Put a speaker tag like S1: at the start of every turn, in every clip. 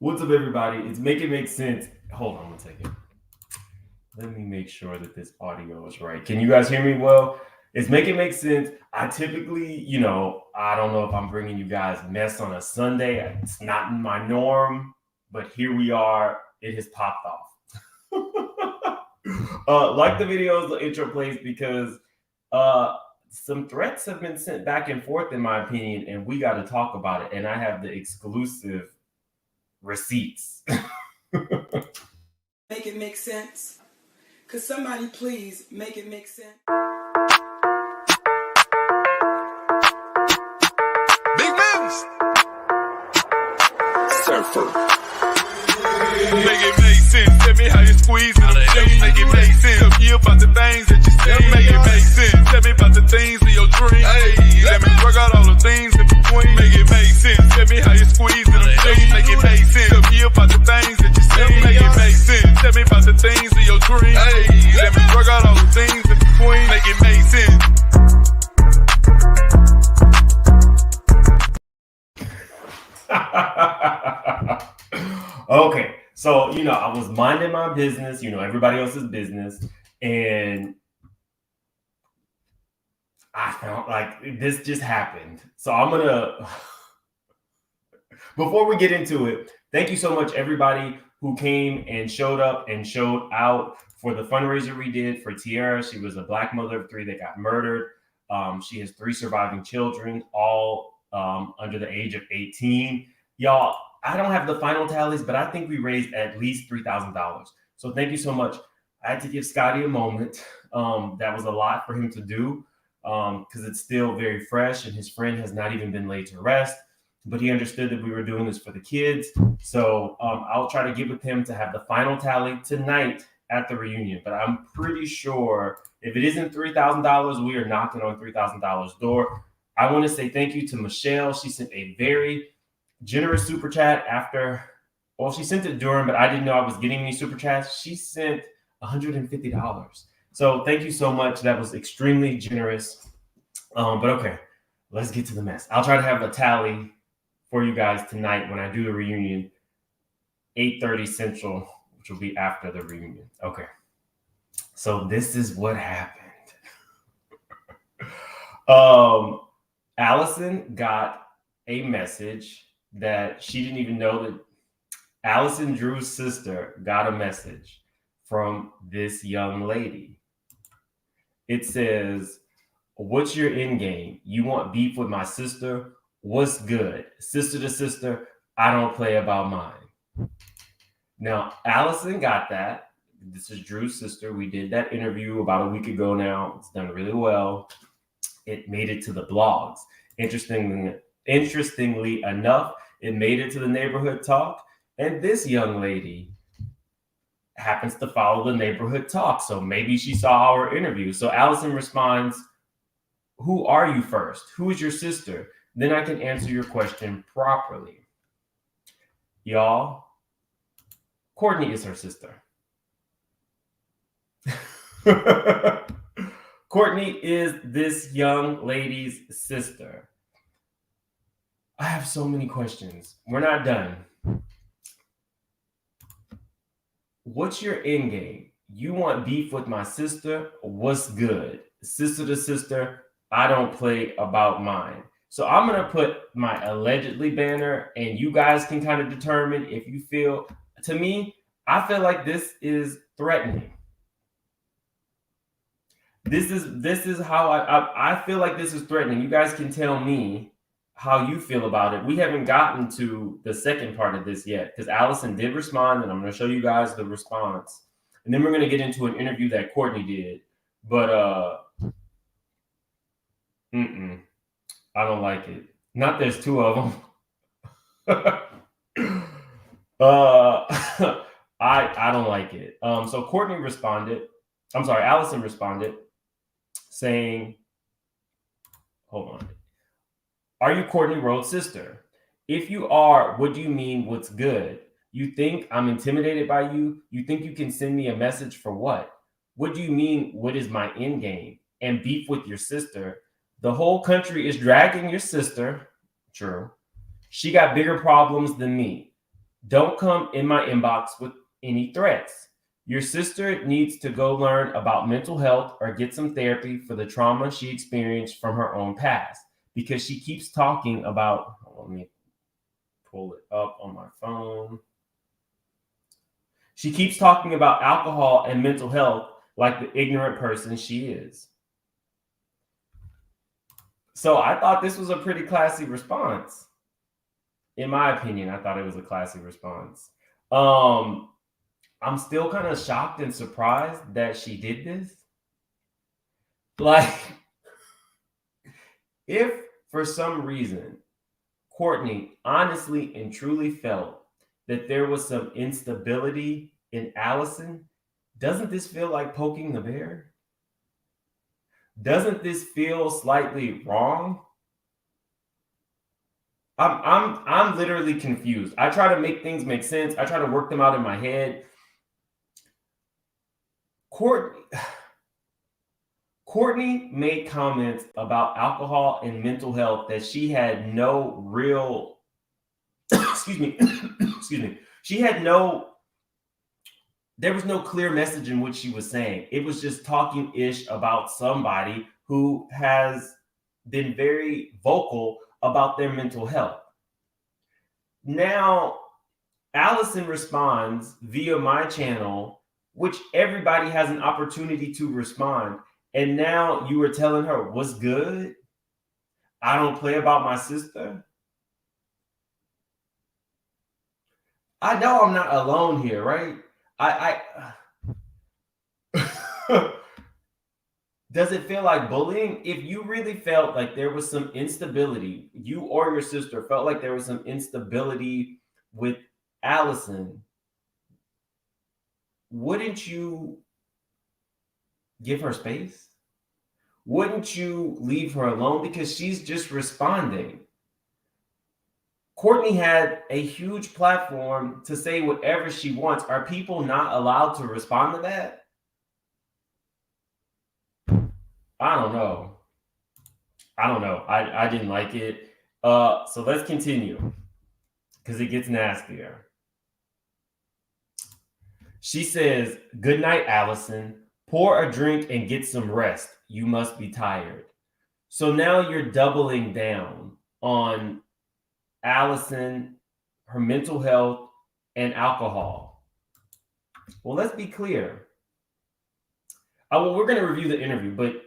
S1: What's up, everybody? It's Make It Make Sense. Hold on one second. Let me make sure that this audio is right. Can you guys hear me well? It's Make It Make Sense. I typically, I don't know if I'm bringing you guys mess on a Sunday. It's not in my norm, but here we are. It has popped off. Like the videos, the intro plays because some threats have been sent back and forth, in my opinion, and we got to talk about it. And I have the exclusive receipts.
S2: Make it make sense. Could somebody please make it make sense?
S3: Big moves.
S2: Surfer.
S3: Make it make sense. Tell me how you squeeze it. Make it make sense. Tell me about the things that you say. Make it make sense. Tell me about the things of your dreams. Hey, let me work out all the things in between. Make it make sense. Tell me how you squeeze it. Make it make sense. Tell me about the things that you say. Make it make sense. Tell me about the things of your dreams. Hey, let me work out all the things in between. Make it make sense.
S1: Okay, so I was minding my business, everybody else's business, and I felt like this just happened. So I'm gonna before we get into it, thank you so much, everybody who came and showed up and showed out for the fundraiser we did for Tiara. She was a Black mother of 3 that got murdered. She has 3 surviving children, all under the age of 18. Y'all, I don't have the final tallies, but I think we raised at least $3,000. So thank you so much. I had to give Scotty a moment. That was a lot for him to do because it's still very fresh and his friend has not even been laid to rest. But he understood that we were doing this for the kids. So I'll try to get with him to have the final tally tonight at the reunion. But I'm pretty sure if it isn't $3,000, we are knocking on $3,000 door. I want to say thank you to Michelle. She sent a very generous super chat she sent it during, but I didn't know I was getting any super chats. She sent $150. So thank you so much. That was extremely generous. But okay, let's get to the mess. I'll try to have a tally for you guys tonight when I do the reunion, 8:30 Central, which will be after the reunion. Okay. So this is what happened. Allison got a message that she didn't even know that Allison, Drew's sister, got a message from this young lady. It says, "What's your end game? You want beef with my sister? What's good? Sister to sister, I don't play about mine." Now, Allison got that. This is Drew's sister. We did that interview about a week ago now. It's done really well. It made it to the blogs. Interestingly enough, it made it to the neighborhood talk. And this young lady happens to follow the neighborhood talk. So maybe she saw our interview. So Allison responds, "Who are you first? Who is your sister? Then I can answer your question properly." Y'all, Courtney is her sister. Courtney is this young lady's sister. I have so many questions. We're not done. What's your end game? You want beef with my sister? What's good? Sister to sister, I don't play about mine. So I'm going to put my allegedly banner and you guys can kind of determine if you feel, to me, I feel like this is threatening. This is how I feel like this is threatening. You guys can tell me how you feel about it. We haven't gotten to the second part of this yet because Allison did respond, and I'm going to show you guys the response. And then we're going to get into an interview that Courtney did. But I don't like it. Not there's 2 of them. I don't like it. So Courtney responded. I'm sorry, Allison responded saying, hold on. "Are you Courtney Rhoa's sister? If you are, what do you mean what's good? You think I'm intimidated by you? You think you can send me a message for what? What do you mean what is my end game? And beef with your sister? The whole country is dragging your sister." True. "She got bigger problems than me. Don't come in my inbox with any threats. Your sister needs to go learn about mental health or get some therapy for the trauma she experienced from her own past, because she keeps talking about, let me pull it up on my phone. She keeps talking about alcohol and mental health like the ignorant person she is. So I thought this was a pretty classy response. In my opinion, I thought it was a classy response. I'm still kind of shocked and surprised that she did this. Like, if for some reason Courtney honestly and truly felt that there was some instability in Allison, doesn't this feel like poking the bear? Doesn't this feel slightly wrong? I'm literally confused. I try to make things make sense. I try to work them out in my head. Courtney made comments about alcohol and mental health that she had no real excuse me. There was no clear message in what she was saying. It was just talking ish about somebody who has been very vocal about their mental health. Now, Allison responds via my channel, which everybody has an opportunity to respond. And now you are telling her, what's good? I don't play about my sister. I know I'm not alone here, right? Does it feel like bullying? If you really felt like there was some instability, you or your sister felt like there was some instability with Allison, wouldn't you give her space? Wouldn't you leave her alone? Because she's just responding. Courtney had a huge platform to say whatever she wants. Are people not allowed to respond to that? I don't know. I didn't like it. So let's continue because it gets nastier. She says, good night, Allison. Pour a drink and get some rest. You must be tired. So now you're doubling down on Allison, her mental health, and alcohol. Well, let's be clear. Well, we're going to review the interview, but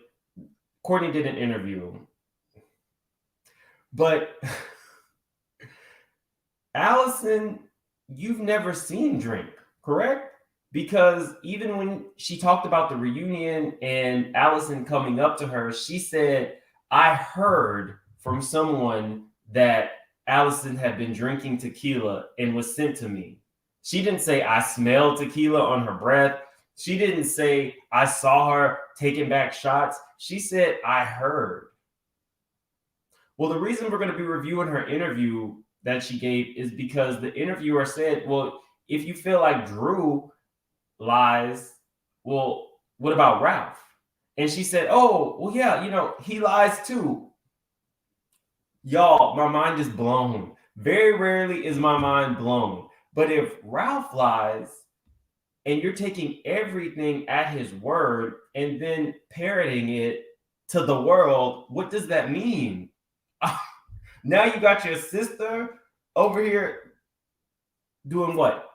S1: Courtney did an interview. But Allison, you've never seen drink, correct? Because even when she talked about the reunion and Allison coming up to her, she said, I heard from someone that Allison had been drinking tequila and was sent to me. She didn't say, I smelled tequila on her breath. She didn't say, I saw her taking back shots. She said, I heard. Well, the reason we're going to be reviewing her interview that she gave is because the interviewer said, well, if you feel like Drew lies, well, what about Ralph? And she said, oh, well, yeah, he lies too. Y'all, my mind is blown. Very rarely is my mind blown. But if Ralph lies and you're taking everything at his word and then parroting it to the world, what does that mean? Now you got your sister over here doing what?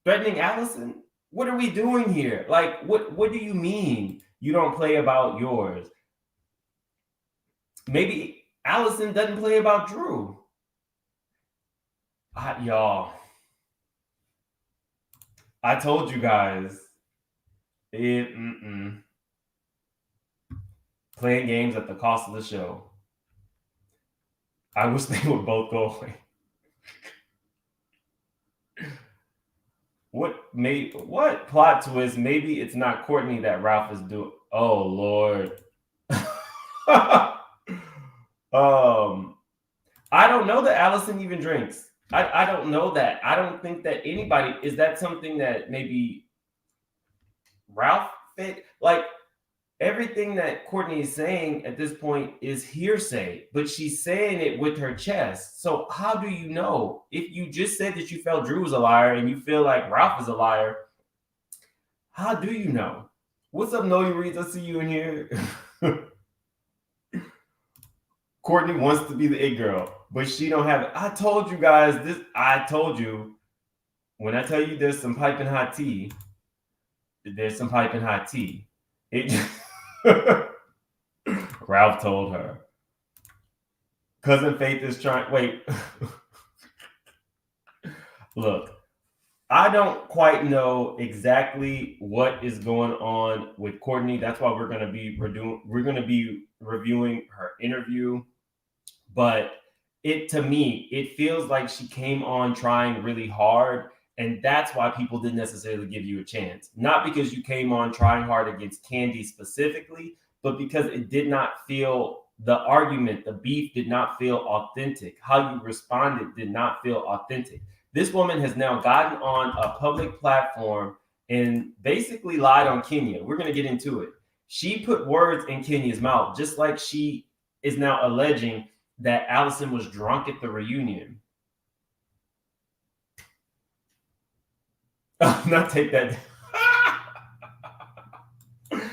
S1: Threatening Allison? What are we doing here? Like, what do you mean you don't play about yours? Maybe Allison doesn't play about Drew. Y'all, I told you guys, playing games at the cost of the show. I wish they would both go away. What plot twist? Maybe it's not Courtney that Ralph is doing. Oh Lord. I don't know that Allison even drinks. I don't know that. I don't think that anybody, is that something that maybe Ralph fit? Like, everything that Courtney is saying at this point is hearsay, but she's saying it with her chest. So how do you know? If you just said that you felt Drew was a liar and you feel like Ralph is a liar, how do you know? What's up, Noe Reeds? I see you in here. Courtney wants to be the it girl, but she don't have it. I told you guys this. I told you, when I tell you there's some piping hot tea, there's some piping hot tea. It Ralph told her. Cousin Faith is trying. Wait. Look, I don't quite know exactly what is going on with Courtney. That's why we're gonna be reviewing her interview. But to me, it feels like she came on trying really hard. And that's why people didn't necessarily give you a chance. Not because you came on trying hard against Kandi specifically, but because it did not feel, the argument, the beef did not feel authentic. How you responded did not feel authentic. This woman has now gotten on a public platform and basically lied on Kenya. We're going to get into it. She put words in Kenya's mouth, just like she is now alleging that Allison was drunk at the reunion. Not take that.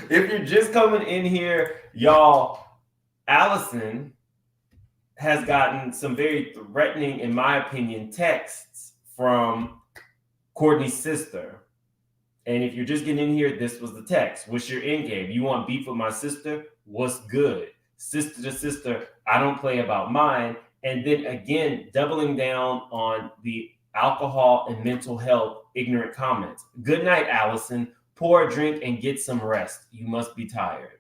S1: If you're just coming in here, y'all, Allison has gotten some very threatening, in my opinion, texts from Courtney's sister. And if you're just getting in here, this was the text. What's your end game? You want beef with my sister? What's good? Sister to sister, I don't play about mine. And then again, doubling down on the alcohol and mental health ignorant comments. Good night, Allison. Pour a drink and get some rest. You must be tired.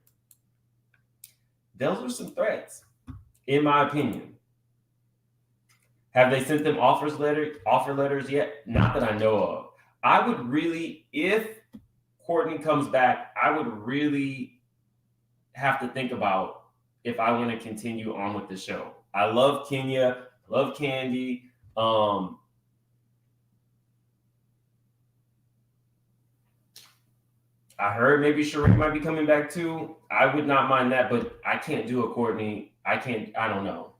S1: Those were some threats, in my opinion. Have they sent them offer letters yet? Not that I know of. I would really, if Courtney comes back, I would really have to think about if I want to continue on with the show. I love Kenya, love Kandi. I heard maybe Sheree might be coming back too. I would not mind that, but I can't do a Courtney. I don't know.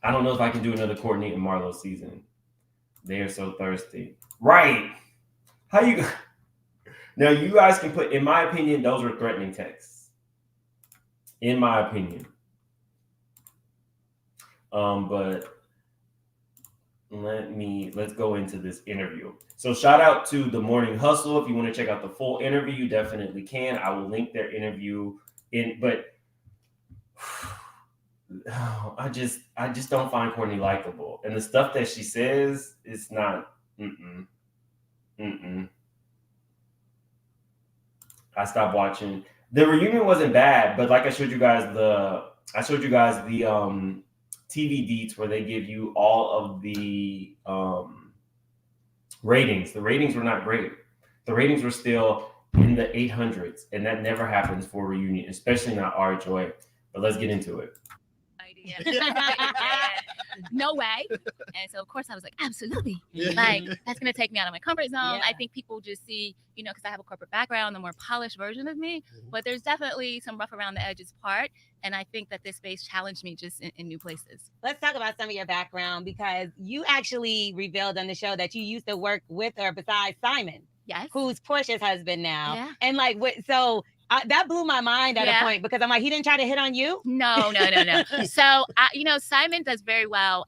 S1: I don't know if I can do another Courtney and Marlo season. They are so thirsty. Right. How you... Now, you guys can put, in my opinion, those were threatening texts. In my opinion. But let's go into this interview. So shout out to The Morning Hustle. If you want to check out the full interview, you definitely can. I will link their interview in, but I just don't find Courtney likable. And the stuff that she says, it's not, I stopped watching. The reunion wasn't bad, but like I showed you guys the TV deets where they give you all of the ratings. The ratings were not great. The ratings were still in the 800s, and that never happens for a reunion, especially not RHOA. But let's get into it.
S4: No way. And so of course I was like, absolutely. Like, that's gonna take me out of my comfort zone.
S5: Yeah.
S4: I think people just see, because I have a corporate background, the more polished version of me, but there's definitely some rough around the edges part. And I think that this space challenged me just in new places.
S5: Let's talk about some of your background, because you actually revealed on the show that you used to work with her besides Simon,
S4: Yes.
S5: who's Portia's husband now.
S4: Yeah.
S5: And like, so that blew my mind at a point, because I'm like, he didn't try to hit on you?
S4: No. So, Simon does very well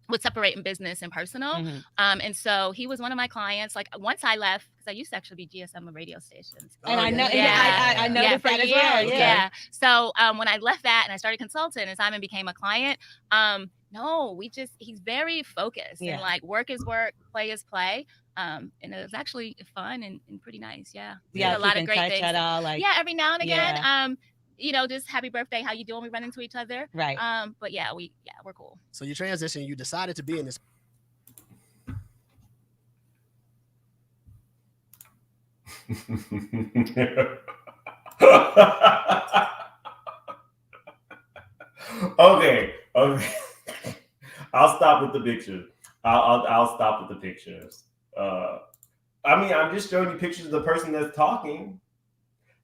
S4: with separating business and personal. And so he was one of my clients. Like, once I left, because I used to actually be GSM of radio stations.
S5: And I know, I noticed that as well.
S4: Yeah. So when I left that and I started consulting and Simon became a client, no, he's very focused and like, work is work, play is play. And it was actually fun and pretty nice. Yeah.
S5: Yeah.
S4: A lot of great things.
S5: At all, like,
S4: yeah. Every now and again. Just happy birthday. How you doing? We run into each other.
S5: Right.
S4: But yeah, we're cool.
S6: So you transitioned, you decided to be in this.
S1: Okay. I'll stop with the pictures. I'll stop with the pictures. I'm just showing you pictures of the person that's talking.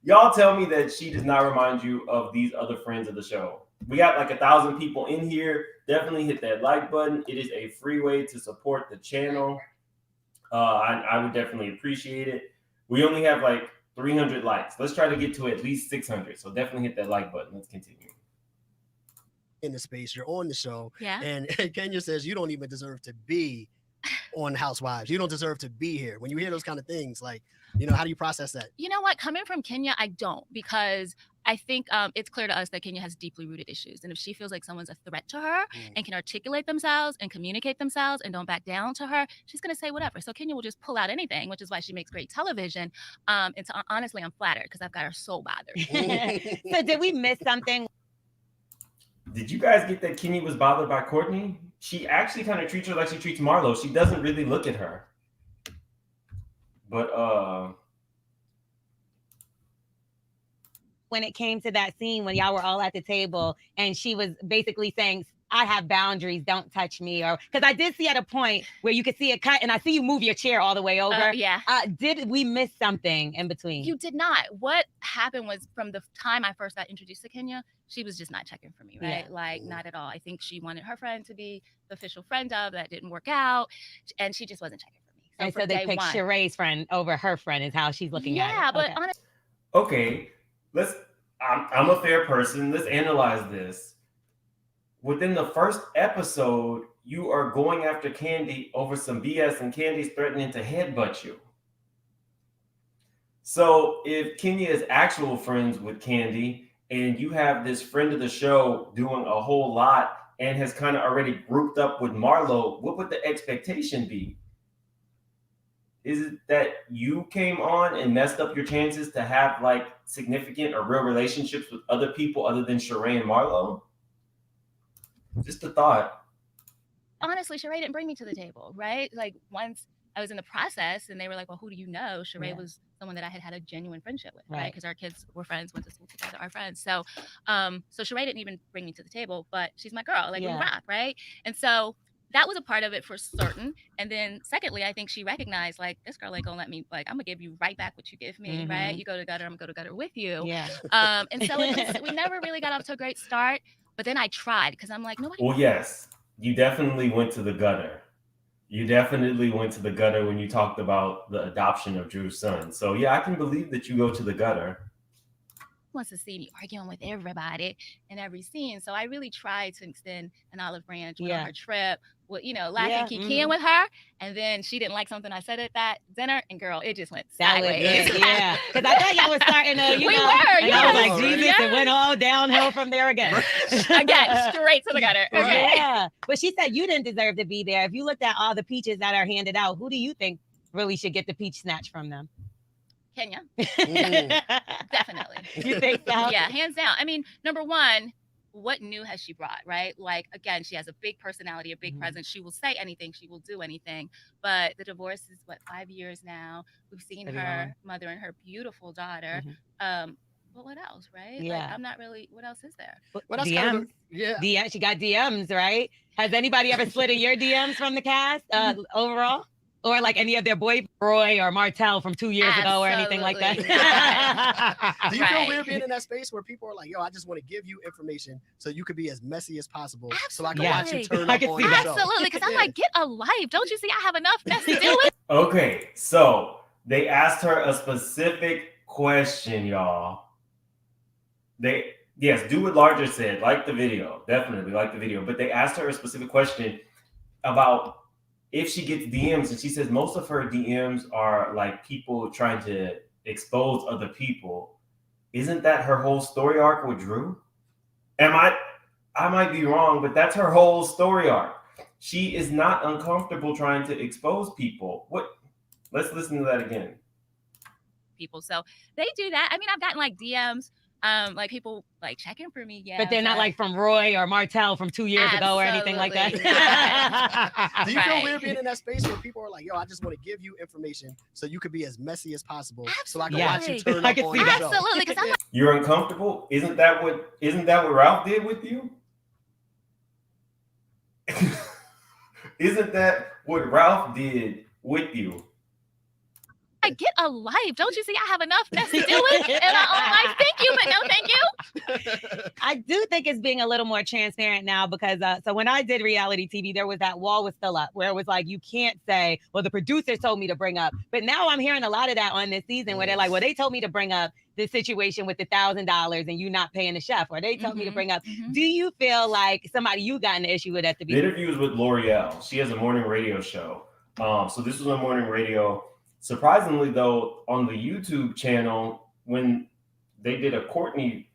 S1: Y'all tell me that she does not remind you of these other friends of the show. We got like 1,000 people in here. Definitely hit that like button. It is a free way to support the channel. I would definitely appreciate it. We only have like 300 likes. Let's try to get to at least 600. So definitely hit that like button. Let's continue.
S6: In the space, you're on the show.
S4: Yeah.
S6: And Kenya says you don't even deserve to be on Housewives. You don't deserve to be here. When you hear those kind of things, like, how do you process that?
S4: You know what? Coming from Kenya, I don't, because I think it's clear to us that Kenya has deeply rooted issues. And if she feels like someone's a threat to her and can articulate themselves and communicate themselves and don't back down to her, she's going to say whatever. So Kenya will just pull out anything, which is why she makes great television. Honestly, I'm flattered because I've got her so bothered.
S5: So did we miss something?
S1: Did you guys get that Kenya was bothered by Courtney? She actually kind of treats her like she treats Marlo. She doesn't really look at her. But
S5: when it came to that scene when y'all were all at the table and she was basically saying, I have boundaries, don't touch me. Or because I did see at a point where you could see it cut and I see you move your chair all the way over.
S4: Yeah.
S5: Did we miss something in between?
S4: You did not. What happened was from the time I first got introduced to Kenya, she was just not checking for me, right?
S5: Yeah.
S4: Like, not at all. I think she wanted her friend to be the official friend of. That didn't work out. And she just wasn't checking for me.
S5: And so they picked Sheree's friend over her friend is how she's looking at it.
S4: Yeah, but honestly.
S1: Okay, I'm a fair person. Let's analyze this. Within the first episode, you are going after Kandi over some BS and Kandi's threatening to headbutt you. So if Kenya is actual friends with Kandi and you have this friend of the show doing a whole lot and has kind of already grouped up with Marlo, what would the expectation be? Is it that you came on and messed up your chances to have like significant or real relationships with other people other than Sheree and Marlo? Just a thought.
S4: Honestly, Sheree didn't bring me to the table, right? Like once I was in the process and they were like, well, who do you know? Sheree was someone that I had a genuine friendship with, right? Because our kids were friends, went to school together, our friends. So Sheree didn't even bring me to the table, but she's my girl, like we rock, right? And so that was a part of it for certain. And then secondly, I think she recognized like, this girl ain't gonna let me, like, I'm gonna give you right back what you give me, right? You go to gutter, I'm gonna go to gutter with you.
S5: Yeah.
S4: And so we never really got off to a great start, but then I tried because I'm like, nobody.
S1: Well, yes, you definitely went to the gutter. You definitely went to the gutter when you talked about the adoption of Drew's son. So yeah, I can believe that you go to the gutter.
S4: Wants to see me arguing with everybody in every scene. So I really tried to extend an olive branch on her trip, with, laughing kikiing with her. And then she didn't like something I said at that dinner. And girl, it just went sideways.
S5: Yeah. Because I thought y'all were starting to,
S4: we were.
S5: And I was like, Jesus, it went all downhill from there again.
S4: Again, straight to the gutter. Okay.
S5: Yeah. But she said you didn't deserve to be there. If you looked at all the peaches that are handed out, who do you think really should get the peach snatch from them?
S4: Kenya. Definitely.
S5: You think so?
S4: Yeah, hands down. I mean, number one, what new has she brought, right? Like, again, she has a big personality, a big presence. She will say anything. She will do anything. But the divorce is, 5 years now. We've seen her mother and her beautiful daughter. But what else, right?
S5: Yeah.
S4: Like, I'm not really, what else is there?
S5: Well, DMs. She got DMs, right? Has anybody ever slid in your DMs from the cast overall? Or like any of their boy, Roy or Martell from 2 years ago or anything like that?
S6: Do you feel weird being in that space where people are like, yo, I just want to give you information so you could be as messy as possible so I can watch you turn up on yourself?
S4: Absolutely, because I'm like, get a life. Don't you see I have enough mess to deal with?
S1: Okay, so they asked her a specific question, y'all. Yes, do what Larger said. Like the video. Definitely like the video. But they asked her a specific question about if she gets DMs, and she says most of her DMs are like people trying to expose other people. Isn't that her whole story arc with Drew? I might be wrong, but that's her whole story arc. She is not uncomfortable trying to expose people. Let's listen to that again.
S4: People, so they do that. I mean, I've gotten like DMs. Like people like checking for me,
S5: but they're not like from Roy or Martell from 2 years ago or anything like that.
S6: Do you feel weird being in that space where people are like, yo, I just want to give you information so you could be as messy as possible so I can watch you turn up on yourself?
S4: Absolutely, because I'm like,
S1: you're uncomfortable? Isn't that what Ralph did with you? Isn't that what Ralph did with you?
S4: I get a life. Don't you see? I have enough mess to deal with in my own life. Thank you, but no, thank you.
S5: I do think it's being a little more transparent now because so when I did reality TV, there was that wall was still up where it was like, you can't say, well, the producers told me to bring up. But now I'm hearing a lot of that on this season where they're like, well, they told me to bring up the situation with the $1,000 and you not paying the chef, or they told me to bring up. Do you feel like somebody you got an issue with at the beginning?
S1: The interview was with L'Oreal. She has a morning radio show. So this was on morning radio. Surprisingly, though, on the YouTube channel, when they did a Courtney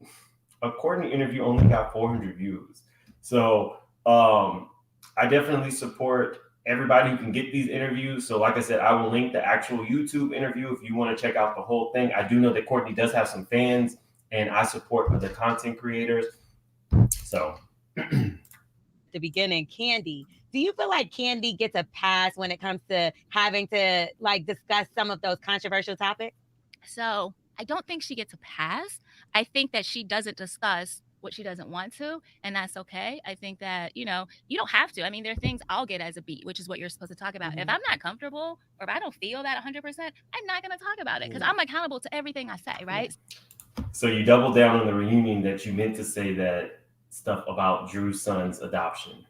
S1: interview, only got 400 views. So I definitely support everybody who can get these interviews. So like I said, I will link the actual YouTube interview if you want to check out the whole thing. I do know that Courtney does have some fans, and I support the content creators. So
S5: the beginning, Candy. Do you feel like Candy gets a pass when it comes to having to like discuss some of those controversial topics?
S4: So I don't think she gets a pass. I think that she doesn't discuss what she doesn't want to, and that's okay. I think that, you don't have to. I mean, there are things I'll get as a beat, which is what you're supposed to talk about. If I'm not comfortable or if I don't feel that 100%, I'm not going to talk about it because I'm accountable to everything I say, right?
S1: So you doubled down on the reunion that you meant to say that stuff about Drew's son's adoption.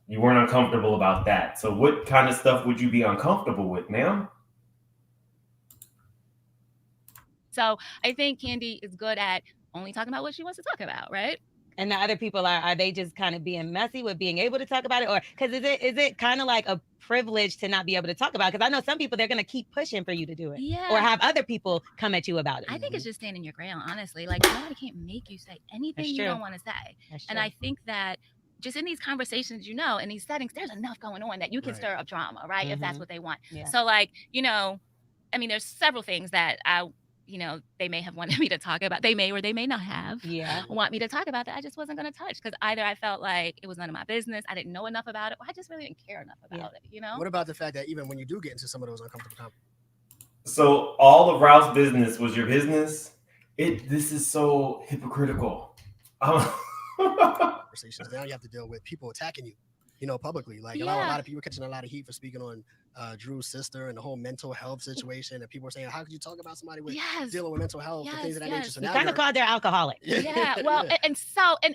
S1: You weren't uncomfortable about that. So what kind of stuff would you be uncomfortable with, ma'am?
S4: So I think Candy is good at only talking about what she wants to talk about, right?
S5: And the other people are they just kind of being messy with being able to talk about it? Or because is it kind of like a privilege to not be able to talk about it? Because I know some people, they're going to keep pushing for you to do it.
S4: Yeah.
S5: Or have other people come at you about it.
S4: I think it's just standing your ground, honestly. Like, nobody can't make you say anything you don't want to say. And I think that just in these conversations, in these settings, there's enough going on that you can stir up drama, right? If that's what they want. Yeah. So like, I mean, there's several things that they may have wanted me to talk about. They may or they may not have want me to talk about that I just wasn't going to touch because either I felt like it was none of my business, I didn't know enough about it, or I just really didn't care enough about it,
S6: What about the fact that even when you do get into some of those uncomfortable topics?
S1: So all of Ralph's business was your business? This is so hypocritical.
S6: Conversations. Now you have to deal with people attacking you, publicly. Like a lot of people catching a lot of heat for speaking on Drew's sister and the whole mental health situation. And people are saying, how could you talk about somebody with dealing with mental health and things of that nature? So
S5: now kind of called they're alcoholic.
S4: Yeah. Well,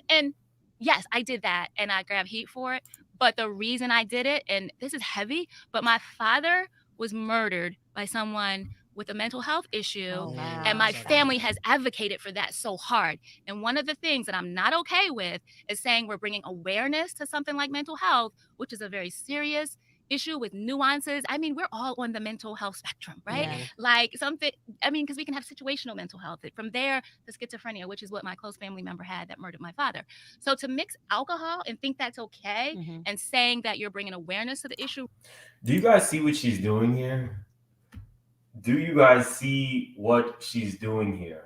S4: and yes, I did that and I grabbed heat for it. But the reason I did it, and this is heavy, but my father was murdered by someone with a mental health issue, and my family has advocated for that so hard. And one of the things that I'm not okay with is saying we're bringing awareness to something like mental health, which is a very serious issue with nuances. I mean, we're all on the mental health spectrum, right? Yeah. Like something, because we can have situational mental health. From there to schizophrenia, which is what my close family member had that murdered my father. So to mix alcohol and think that's okay, and saying that you're bringing awareness to the issue.
S1: Do you guys see what she's doing here? Do you guys see what she's doing here?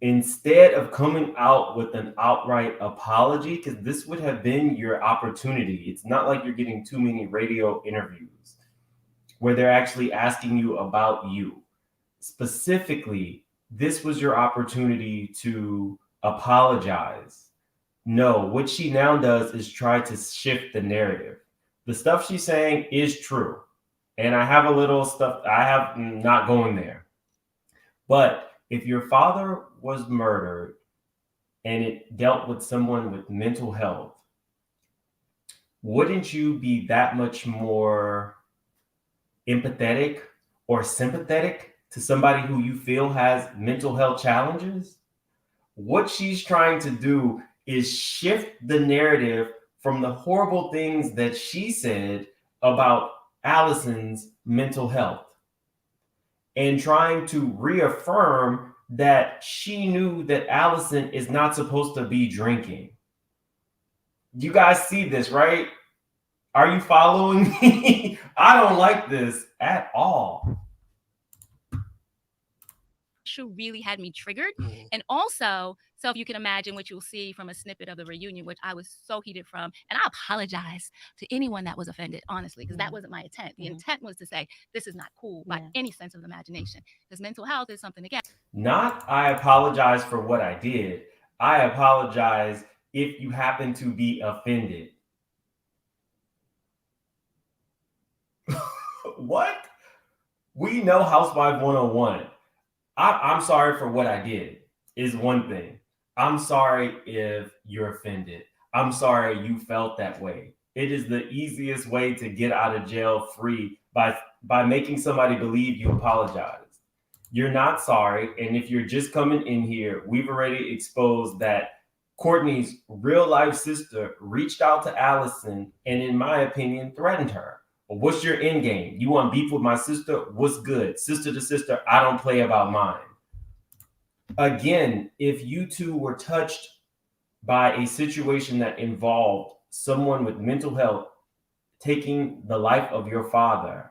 S1: Instead of coming out with an outright apology, because this would have been your opportunity. It's not like you're getting too many radio interviews where they're actually asking you about you. Specifically, this was your opportunity to apologize. No, what she now does is try to shift the narrative. The stuff she's saying is true. And I have a little stuff, not going there. But if your father was murdered and it dealt with someone with mental health, wouldn't you be that much more empathetic or sympathetic to somebody who you feel has mental health challenges? What she's trying to do is shift the narrative from the horrible things that she said about Allison's mental health and trying to reaffirm that she knew that Allison is not supposed to be drinking. You guys see this, right? Are you following me? I don't like this at all.
S4: Really had me triggered. And also, so if you can imagine what you'll see from a snippet of the reunion, which I was so heated from, and I apologize to anyone that was offended, honestly, because that wasn't my intent. The intent was to say, this is not cool by any sense of the imagination, because mental health is something, again.
S1: Not, I apologize for what I did. I apologize if you happen to be offended. What? We know Housewife 101. I'm sorry for what I did is one thing. I'm sorry if you're offended. I'm sorry you felt that way. It is the easiest way to get out of jail free by making somebody believe you apologize. You're not sorry. And if you're just coming in here, we've already exposed that Courtney's real life sister reached out to Allison and, in my opinion, threatened her. What's your end game? You want beef with my sister? What's good? Sister to sister, I don't play about mine. Again, if you two were touched by a situation that involved someone with mental health taking the life of your father,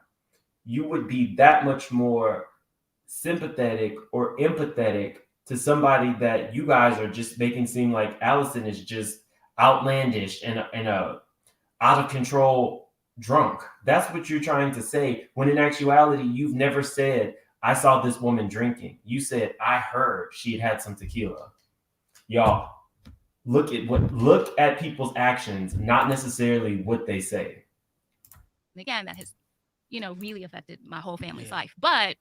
S1: you would be that much more sympathetic or empathetic to somebody that you guys are just making seem like Allison is just outlandish and a out of control drunk. That's what you're trying to say, when in actuality, you've never said, I saw this woman drinking. You said, I heard she had some tequila. Y'all, look at people's actions, not necessarily what they say.
S4: Again, that has, really affected my whole family's life. But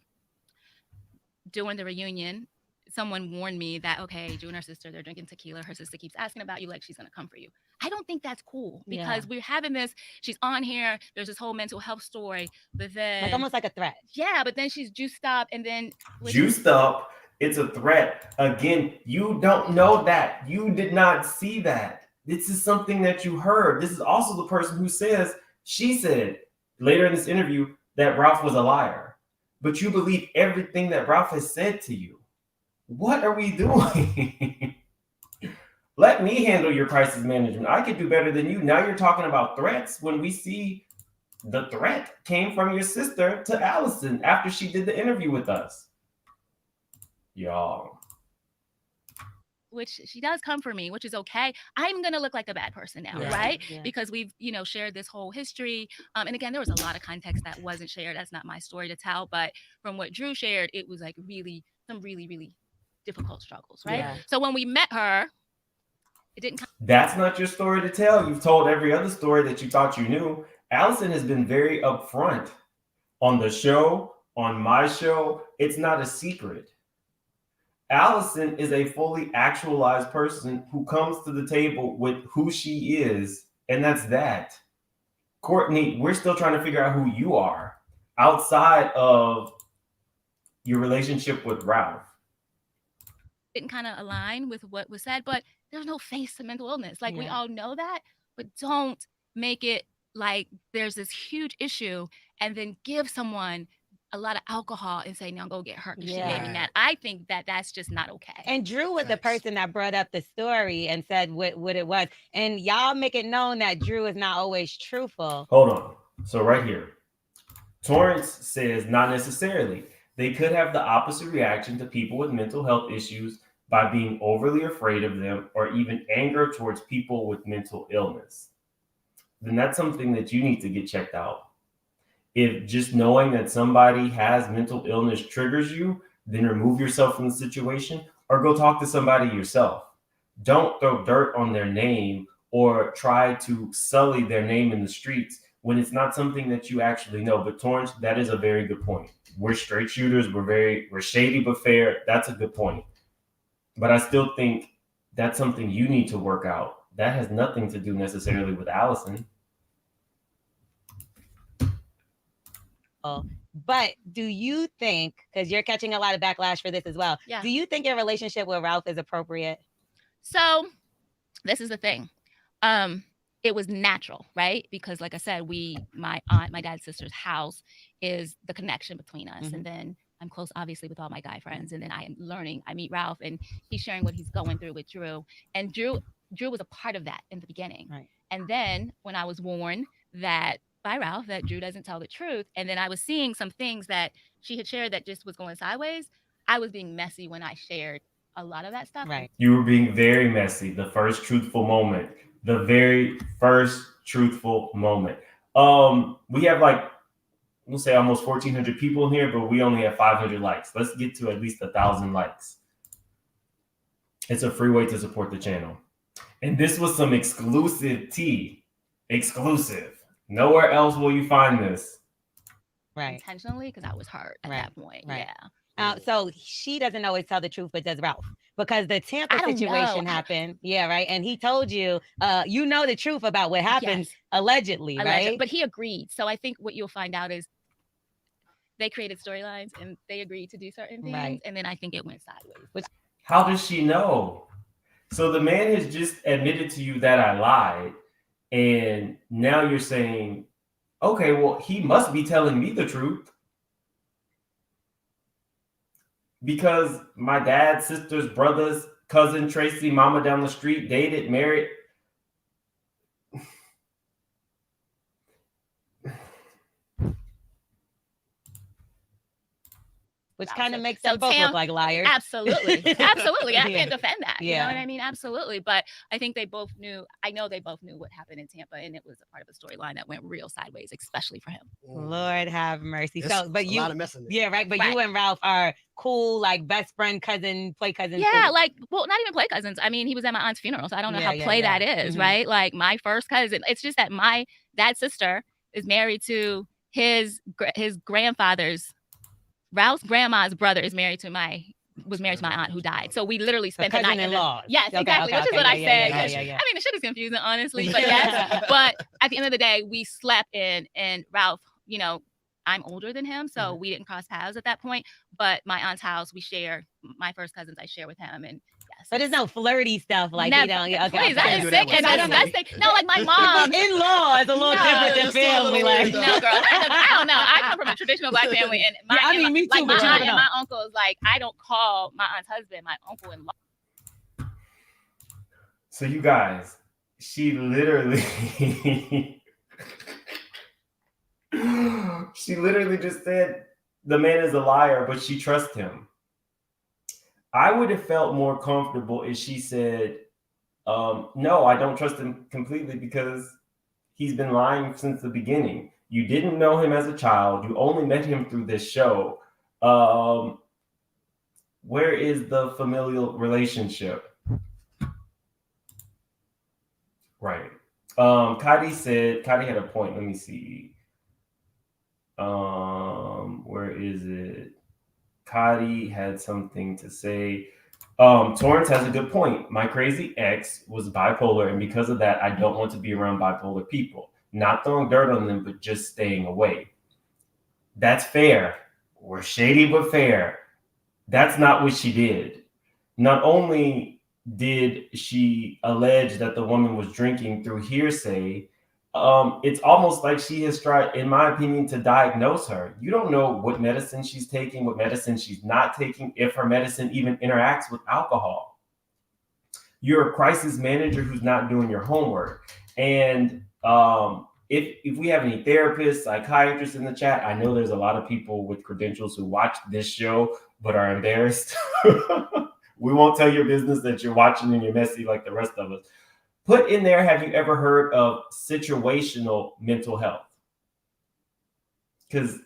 S4: during the reunion, someone warned me that, okay, Drew and her sister, they're drinking tequila. Her sister keeps asking about you like she's going to come for you. I don't think that's cool, because we're having this, she's on here, there's this whole mental health story, but then...
S5: Like almost like a threat.
S4: Yeah, but then she's juiced up, and then...
S1: Juiced up, it's a threat. Again, you don't know that. You did not see that. This is something that you heard. This is also the person who says, she said later in this interview that Ralph was a liar. But you believe everything that Ralph has said to you. What are we doing? Let me handle your crisis management. I could do better than you. Now you're talking about threats when we see the threat came from your sister to Allison after she did the interview with us. Y'all.
S4: Which she does come for me, which is okay. I'm going to look like a bad person now, right? Yeah. Because we've, shared this whole history. And again, there was a lot of context that wasn't shared. That's not my story to tell. But from what Drew shared, it was like some really difficult struggles, right? Yeah. So when we met her, it didn't.
S1: That's not your story to tell. You've told every other story that you thought you knew. Allison has been very upfront on the show, on my show. It's not a secret. Allison is a fully actualized person who comes to the table with who she is, and that's that. Courtney, we're still trying to figure out who you are outside of your relationship with Ralph.
S4: Didn't kind of align with what was said, but there's no face to mental illness. Like, we all know that, but don't make it like there's this huge issue and then give someone a lot of alcohol and say, now go get her because she made me mad. I think that that's just not okay.
S5: And Drew was the person that brought up the story and said what it was. And y'all make it known that Drew is not always truthful.
S1: Hold on. So right here, Torrance says not necessarily. They could have the opposite reaction to people with mental health issues by being overly afraid of them or even anger towards people with mental illness. Then that's something that you need to get checked out. If just knowing that somebody has mental illness triggers you, then remove yourself from the situation or go talk to somebody yourself. Don't throw dirt on their name or try to sully their name in the streets when it's not something that you actually know. But Torrance, that is a very good point. We're straight shooters. We're shady but fair. That's a good point. But I still think that's something you need to work out. That has nothing to do necessarily with Allison.
S5: But do you think, because you're catching a lot of backlash for this as well, do you think your relationship with Ralph is appropriate?
S4: So this is the thing. It was natural, right? Because like I said, my aunt, my dad's sister's house is the connection between us. Mm-hmm. And then I'm close, obviously, with all my guy friends. And then I meet Ralph and he's sharing what he's going through with Drew. And Drew was a part of that in the beginning. Right. And then when I was warned by Ralph that Drew doesn't tell the truth, and then I was seeing some things that she had shared that just was going sideways, I was being messy when I shared a lot of that stuff.
S5: Right.
S1: You were being very messy. The first truthful moment. The very first truthful moment. We have we'll say almost 1,400 people in here, but we only have 500 likes. Let's get to at least 1,000 likes. It's a free way to support the channel. And this was some exclusive tea. Exclusive. Nowhere else will you find this.
S4: intentionally because I was hurt at that point.
S5: Right.
S4: Yeah.
S5: So she doesn't always tell the truth, but does Ralph? Because the Tampa situation happened. Yeah, right. And he told you, you know the truth about what happened allegedly, right?
S4: But he agreed. So I think what you'll find out is they created storylines and they agreed to do certain things. And then I think it went sideways.
S1: How does she know? So the man has just admitted to you that I lied. And now you're saying, okay, well, he must be telling me the truth. Because my dad's sister's brother's cousin, Tracy, mama down the street, dated, married.
S5: Which kind of makes them both look like liars.
S4: Absolutely. I can't defend that. You know what I mean? Absolutely. But I think they both knew, I know they both knew what happened in Tampa, and it was a part of a storyline that went real sideways, especially for him.
S5: Lord have mercy.
S6: It's
S5: but you,
S6: a lot of mess in there.
S5: Yeah, right. But you and Ralph are cool, like best friend, cousin, play cousins.
S4: Yeah, well, not even play cousins. I mean, he was at my aunt's funeral, so I don't know how play that is, right? Like my first cousin. It's just that my dad's sister is married to his grandfather's. Ralph's grandma's brother was married to my aunt who died. So we literally spent the night. Yes, exactly. Which is what I said. I mean, the shit is confusing, honestly. But yes. But at the end of the day, we slept in, and Ralph, you know, I'm older than him, so we didn't cross paths at that point. But my aunt's house, we share. My first cousins, I share with him, and yes.
S5: But there's no flirty stuff like you know.
S4: Please, that is sick. And that's no, like my mom.
S5: In-law is a little different than family. Like,
S4: no, girl, I don't know. I come from a traditional Black family, and
S5: me too.
S4: My aunt and my uncle is like, I don't call my aunt's husband my uncle-in-law.
S1: So you guys, she literally. She literally just said the man is a liar, but she trusts him. I would have felt more comfortable if she said, no, I don't trust him completely because he's been lying since the beginning. You didn't know him as a child. You only met him through this show. Where is the familial relationship? Right. Kadi had a point. Let me see. Where is it? Kadi had something to say. Torrance has a good point. My crazy ex was bipolar, and because of that, I don't want to be around bipolar people. Not throwing dirt on them, but just staying away. That's fair. We're shady, but fair. That's not what she did. Not only did she allege that the woman was drinking through hearsay, it's almost like she has tried, in my opinion, to diagnose her. You don't know what medicine she's taking, what medicine she's not taking, if her medicine even interacts with alcohol. You're a crisis manager who's not doing your homework. And if we have any therapists, psychiatrists in the chat, I know there's a lot of people with credentials who watch this show but are embarrassed. We won't tell your business that you're watching and you're messy like the rest of us. Put in there, have you ever heard of situational mental health? Because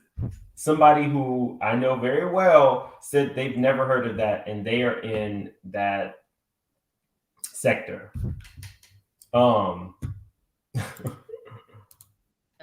S1: somebody who I know very well said they've never heard of that, and they are in that sector.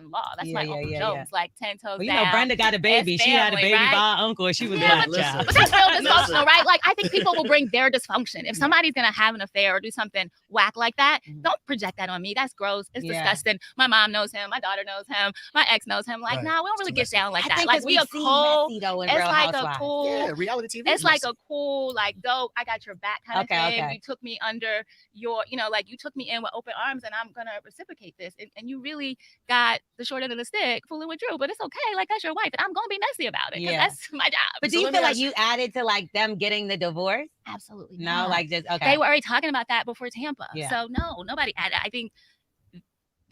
S4: Law. That's my Uncle Joe's, like 10 toes down.
S5: You know, Brenda got a baby. She had a baby by her uncle, and she was black child.
S4: But that's real dysfunctional, right? Like, I think people will bring their dysfunction. If somebody's gonna have an affair or do something whack like that, don't project that on me. That's gross. It's disgusting. My mom knows him. My daughter knows him. My ex knows him. Like, nah, we don't really get down like that. Like, we are cool. It's like a cool
S6: reality TV.
S4: It's like a cool, like, dope, I got your back kind of thing. You took me under your, you know, like, you took me in with open arms, and I'm gonna reciprocate this. And you really got the short end of the stick fooling with Drew, but it's okay. Like, that's your wife, and I'm gonna be messy about it because that's my job.
S5: But do you feel like you added to like them getting the divorce?
S4: Absolutely
S5: no.
S4: Not.
S5: Like, just
S4: they were already talking about that before Tampa. So no, nobody added. I think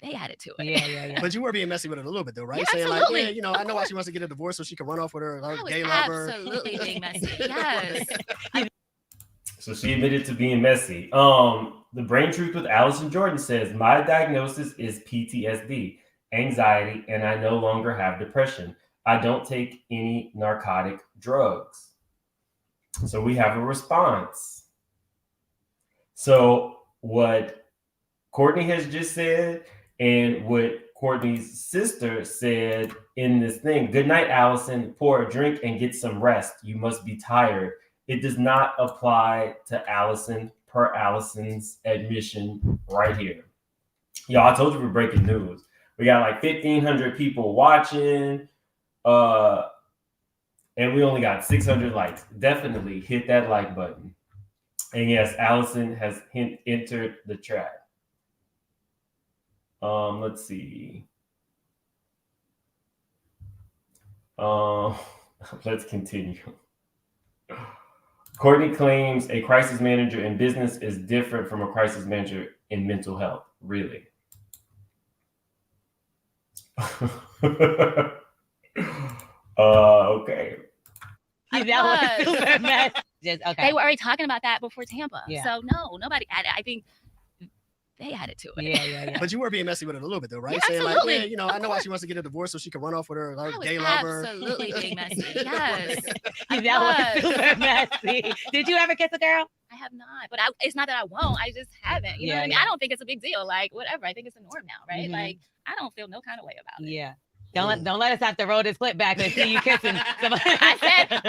S4: they added to it.
S5: Yeah.
S6: But you were being messy with it a little bit, though, right?
S4: Yeah,
S6: saying
S4: absolutely.
S6: like, you know, I know why she wants to get a divorce so she can run off with her gay lover.
S4: Absolutely being messy. Yes.
S1: So she admitted to being messy. The Brain Truth with Allison Jordan says, my diagnosis is PTSD, anxiety, and I no longer have depression. I don't take any narcotic drugs. So we have a response. So what Courtney has just said and what Courtney's sister said in this thing, "Good night, Allison. Pour a drink and get some rest. You must be tired. It does not apply to Allison, per Allison's admission right here." Y'all, I told you we're breaking news. We got like 1,500 people watching, and we only got 600 likes. Definitely hit that like button. And yes, Allison has entered the chat. Let's see. Let's continue. Courtney claims a crisis manager in business is different from a crisis manager in mental health. Really? Okay.
S5: That was super mess. Just, okay.
S4: They were already talking about that before Tampa.
S5: Yeah.
S4: So no, nobody added. I think they added to it.
S5: Yeah.
S6: But you were being messy with it a little bit, though, right?
S4: Yeah,
S6: Saying
S4: absolutely.
S6: like, yeah, I know why she wants to get a divorce so she can run off with her gay lover.
S4: Absolutely being messy. Yes.
S5: That was super messy. Did you ever kiss a girl?
S4: I have not, but it's not that I won't. I just haven't. You know what I mean? I don't think it's a big deal. Like whatever. I think it's a norm now, right?
S5: Mm-hmm.
S4: Like I don't feel no kind of way about it.
S5: Yeah. Don't let us have to roll this clip back and see you kissing somebody.
S4: I said.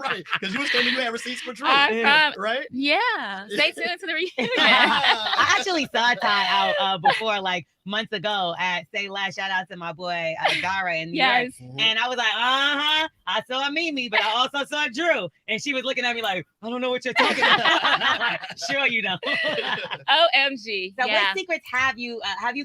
S6: Right, because you was saying you had receipts for Drew, right?
S4: Yeah. Stay tuned to the reunion.
S5: I actually saw Ty out before, like months ago at Say Last. Shout out to my boy Gara in New York. And I was like, I saw Mimi, but I also saw Drew. And she was looking at me like, I don't know what you're talking about. And I'm like, sure you don't.
S4: OMG.
S5: So what secrets have you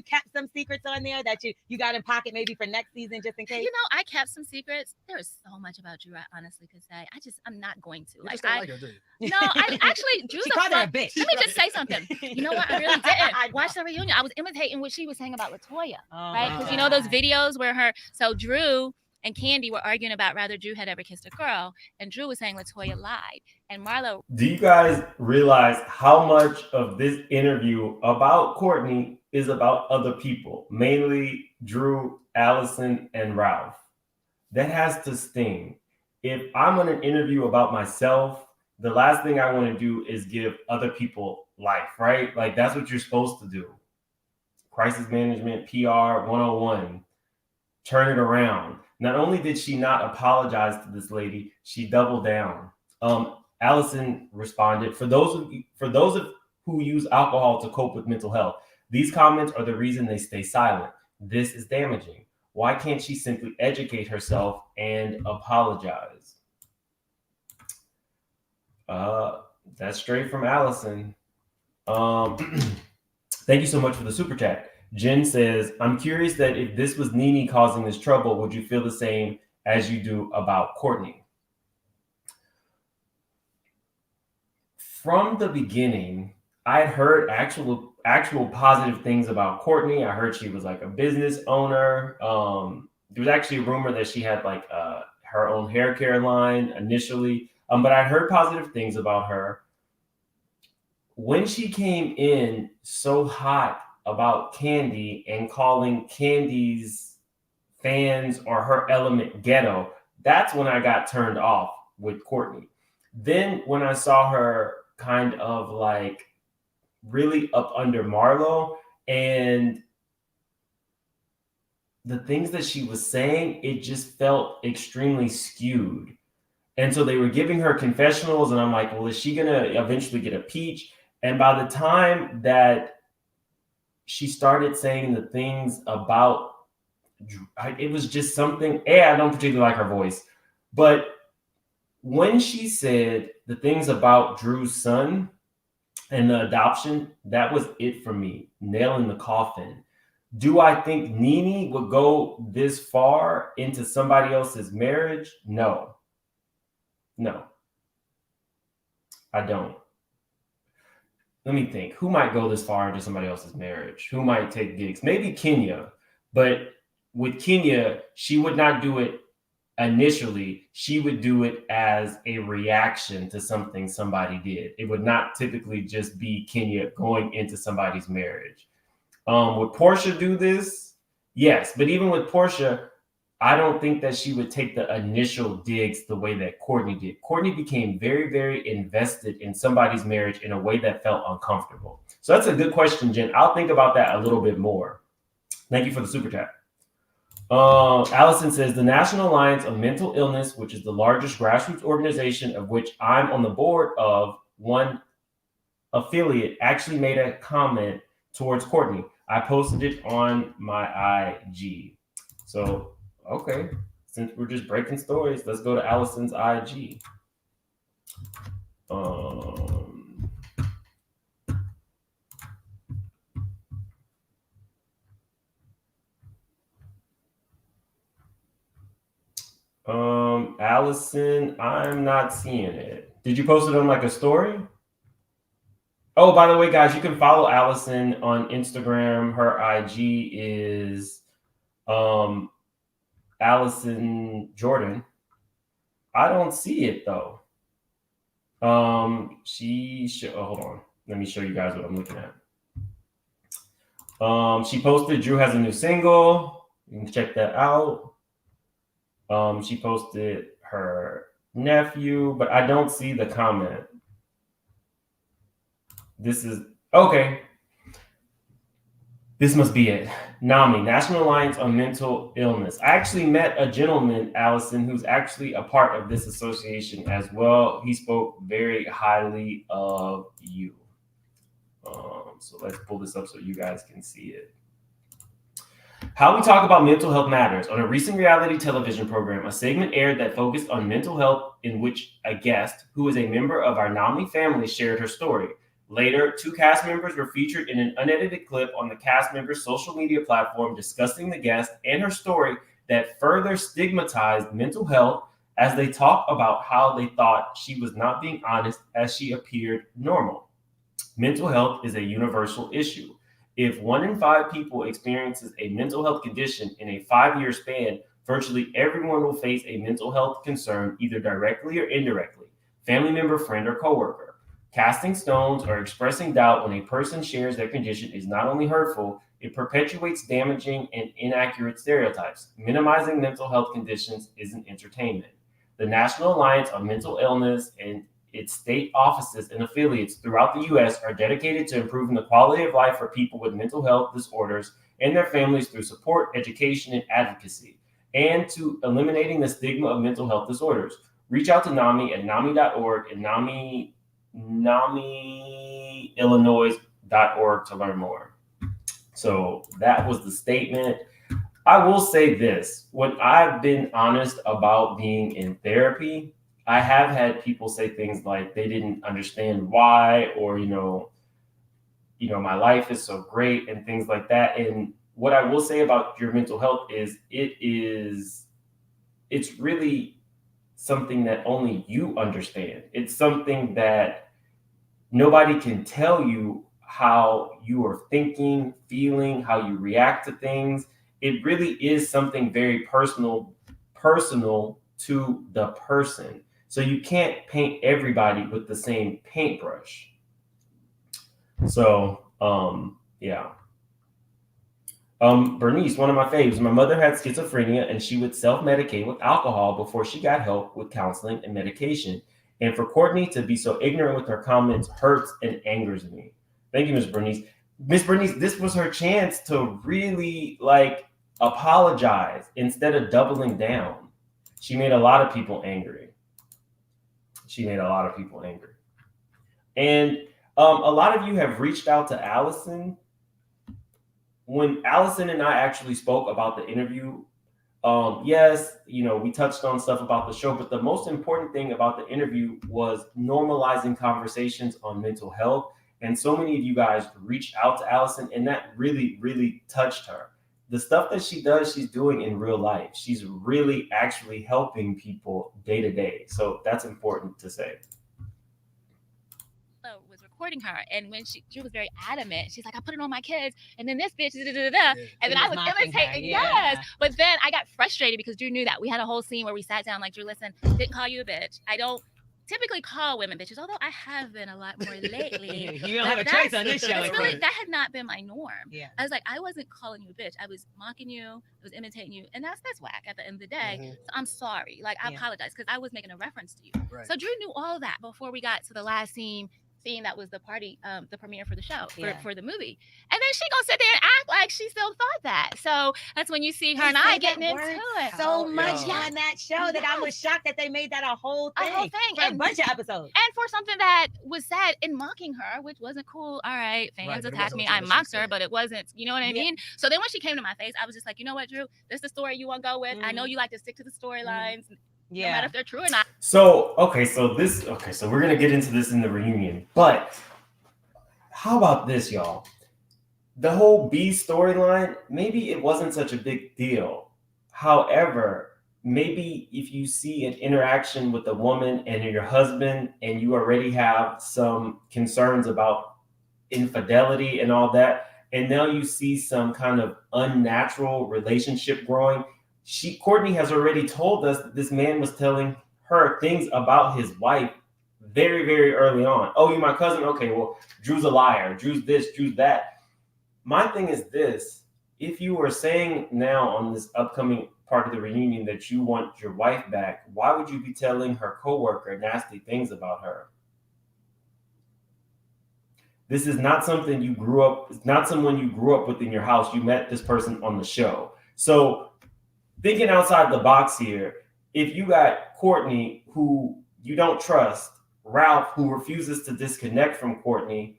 S5: kept some secrets on there that you got in pocket maybe for next season just in case?
S4: You know, I kept some secrets. There is so much about Drew I honestly could say. I'm not going to.
S6: You just don't like her, do you?
S4: No, I actually Drew's
S5: she called her a bitch.
S4: Let me just say something. You know what? I really didn't. Watch the reunion. I was imitating what she was saying about Latoya, right? Because you know those videos where Drew and Candy were arguing about whether Drew had ever kissed a girl, and Drew was saying Latoya lied, and Marlo.
S1: Do you guys realize how much of this interview about Courtney is about other people, mainly Drew, Allison, and Ralph? That has to sting. If I'm on an interview about myself, the last thing I want to do is give other people life, right? Like that's what you're supposed to do. Crisis management, PR 101. Turn it around. Not only did she not apologize to this lady, she doubled down. Allison responded, for those of who use alcohol to cope with mental health, these comments are the reason they stay silent. This is damaging. Why can't she simply educate herself and apologize? That's straight from Allison. Thank you so much for the super chat. Jen says, I'm curious that if this was Nene causing this trouble, would you feel the same as you do about Courtney? From the beginning, I had heard actual positive things about Courtney. I heard she was like a business owner. There was actually a rumor that she had like her own hair care line initially, but I heard positive things about her. When she came in so hot about Candy and calling Candy's fans or her element ghetto, that's when I got turned off with Courtney. Then when I saw her kind of like really up under Marlo and the things that she was saying, it just felt extremely skewed. And so they were giving her confessionals and I'm like, well, is she gonna eventually get a peach? And by the time that she started saying the things about, it was just something, I don't particularly like her voice, but when she said the things about Drew's son and the adoption, that was it for me, nail in the coffin. Do I think Nene would go this far into somebody else's marriage? No, I don't. Let me think. Who might go this far into somebody else's marriage? Who might take gigs? Maybe Kenya. But with Kenya, she would not do it initially. She would do it as a reaction to something somebody did. It would not typically just be Kenya going into somebody's marriage. Would Portia do this? Yes. But even with Portia, I don't think that she would take the initial digs the way that Courtney did. Courtney became very, very invested in somebody's marriage in a way that felt uncomfortable. So that's a good question, Jen. I'll think about that a little bit more. Thank you for the super chat. Allison says the National Alliance of Mental Illness, which is the largest grassroots organization of which I'm on the board of, one affiliate, actually made a comment towards Courtney. I posted it on my IG. So, okay, since we're just breaking stories, let's go to Allison's IG. Allison, I'm not seeing it. Did you post it on like a story? Oh, by the way, guys, you can follow Allison on Instagram. Her IG is Allison Jordan. I don't see it though. Hold on. Let me show you guys what I'm looking at. She posted Drew has a new single. You can check that out. She posted her nephew, but I don't see the comment. This is okay. This must be it. NAMI, National Alliance on Mental Illness. I actually met a gentleman, Allison, who's actually a part of this association as well. He spoke very highly of you. So let's pull this up so you guys can see it. How we talk about mental health matters. On a recent reality television program, a segment aired that focused on mental health in which a guest, who is a member of our NAMI family, shared her story. Later, 2 cast members were featured in an unedited clip on the cast member's social media platform discussing the guest and her story that further stigmatized mental health as they talk about how they thought she was not being honest as she appeared normal. Mental health is a universal issue. If 1 in 5 people experiences a mental health condition in a 5-year span, virtually everyone will face a mental health concern either directly or indirectly, family member, friend, or coworker. Casting stones or expressing doubt when a person shares their condition is not only hurtful, it perpetuates damaging and inaccurate stereotypes. Minimizing mental health conditions isn't entertainment. The National Alliance on Mental Illness and its state offices and affiliates throughout the U.S. are dedicated to improving the quality of life for people with mental health disorders and their families through support, education, and advocacy, and to eliminating the stigma of mental health disorders. Reach out to NAMI at NAMI.org and NAMIillinois.org to learn more. So that was the statement. I will say this, when I've been honest about being in therapy, I have had people say things like they didn't understand why, or, my life is so great and things like that. And what I will say about your mental health is it's really something that only you understand. It's something that nobody can tell you how you are thinking, feeling, how you react to things. It really is something very personal to the person. So you can't paint everybody with the same paintbrush. So, yeah. Bernice, one of my faves, my mother had schizophrenia and she would self-medicate with alcohol before she got help with counseling and medication. And for Courtney to be so ignorant with her comments hurts and angers me. Thank you, Miss Bernice. Miss Bernice, this was her chance to really apologize instead of doubling down. She made a lot of people angry. And a lot of you have reached out to Allison. When Allison and I actually spoke about the interview, yes, we touched on stuff about the show, but the most important thing about the interview was normalizing conversations on mental health. And so many of you guys reached out to Allison, and that really, really touched her. The stuff that she does, she's doing in real life. She's really actually helping people day to day. So that's important to say.
S4: Was recording her, and when she was very adamant, she's like, I put it on my kids, and then this bitch, and then I was imitating. Yes, but then I got frustrated because Drew knew that. We had a whole scene where we sat down like, Drew, listen, didn't call you a bitch. I don't typically call women bitches, although I have been a lot more lately.
S5: You don't have a choice on this show.
S4: That had not been my norm.
S5: Yeah.
S4: I was like, I wasn't calling you a bitch. I was mocking you. I was imitating you. And that's whack at the end of the day. Mm-hmm. So I'm sorry. I apologize because I was making a reference to you. Right. So Drew knew all of that before we got to the last scene seeing that was the party, the premiere for the show, for the movie. And then she gonna sit there and act like she still thought that. So that's when you see her and I getting into it.
S5: So much on that show that I was shocked that they made that a whole thing. For a bunch of episodes.
S4: And for something that was said in mocking her, which wasn't cool. All right, fans attacked me. I mocked her, but it wasn't, you know what I mean? So then when she came to my face, I was just like, you know what, Drew? This is the story you want to go with. I know you like to stick to the storylines. No matter if they're true or not.
S1: So we're gonna get into this in the reunion, but how about this, y'all? The whole B storyline, maybe it wasn't such a big deal. However, maybe if you see an interaction with a woman and your husband, and you already have some concerns about infidelity and all that, and now you see some kind of unnatural relationship growing. Courtney has already told us that this man was telling her things about his wife very, very early on. Oh, you're my cousin? Okay, well, Drew's a liar. Drew's this, Drew's that. My thing is this. If you are saying now on this upcoming part of the reunion that you want your wife back, why would you be telling her coworker nasty things about her? This is not something you grew up, it's not someone you grew up with in your house. You met this person on the show. So thinking outside the box here, if you got Courtney, who you don't trust, Ralph, who refuses to disconnect from Courtney,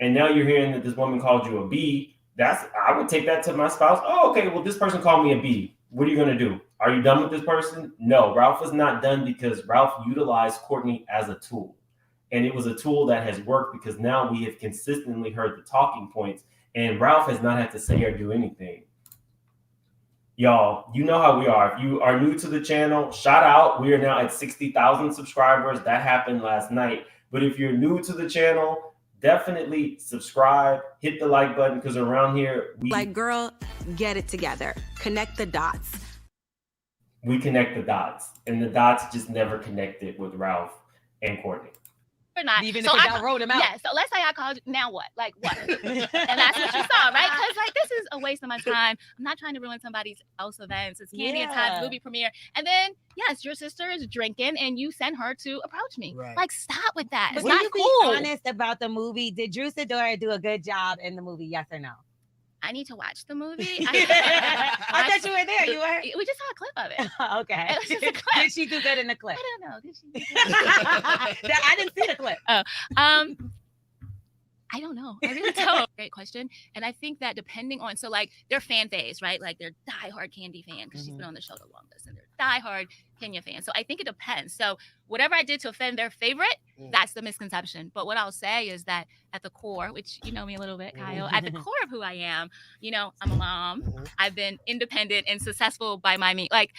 S1: and now you're hearing that this woman called you a B, I would take that to my spouse. Oh, okay, well, this person called me a B. What are you going to do? Are you done with this person? No, Ralph is not done because Ralph utilized Courtney as a tool. And it was a tool that has worked because now we have consistently heard the talking points, and Ralph has not had to say or do anything. Y'all, you know how we are. If you are new to the channel, shout out. We are now at 60,000 subscribers. That happened last night. But if you're new to the channel, definitely subscribe, hit the like button, because around here,
S7: girl, get it together. Connect the dots.
S1: We connect the dots. And the dots just never connected with Ralph and Courtney.
S4: Or not.
S5: Even if I wrote him out.
S4: Yeah, so let's say I called you, now what? Like what? And that's what you saw, right? Because like this is a waste of my time. I'm not trying to ruin somebody's else events. It's Candy and Todd's movie premiere. And then yes, your sister is drinking and you send her to approach me.
S6: Right.
S4: Like stop with that. It's
S5: But
S4: not
S5: you
S4: cool.
S5: be honest about the movie. Did Drew Sidora do a good job in the movie? Yes or no?
S4: I need to watch the movie.
S5: I thought you were there. You were.
S4: We just saw a clip of it.
S5: Okay.
S4: It was just a clip.
S5: Did she do good in the clip?
S4: I don't know. Did she?
S5: I didn't see the clip.
S4: I don't know. I really don't. Great question. And I think that depending on, so like their fan base, right? Like they're diehard Candy fan because she's been on the show the longest, and they're diehard Kenya fan. So I think it depends. So whatever I did to offend their favorite, that's the misconception. But what I'll say is that at the core, which you know me a little bit, Kyle, at the core of who I am, you know, I'm a mom. I've been independent and successful by my means. Like,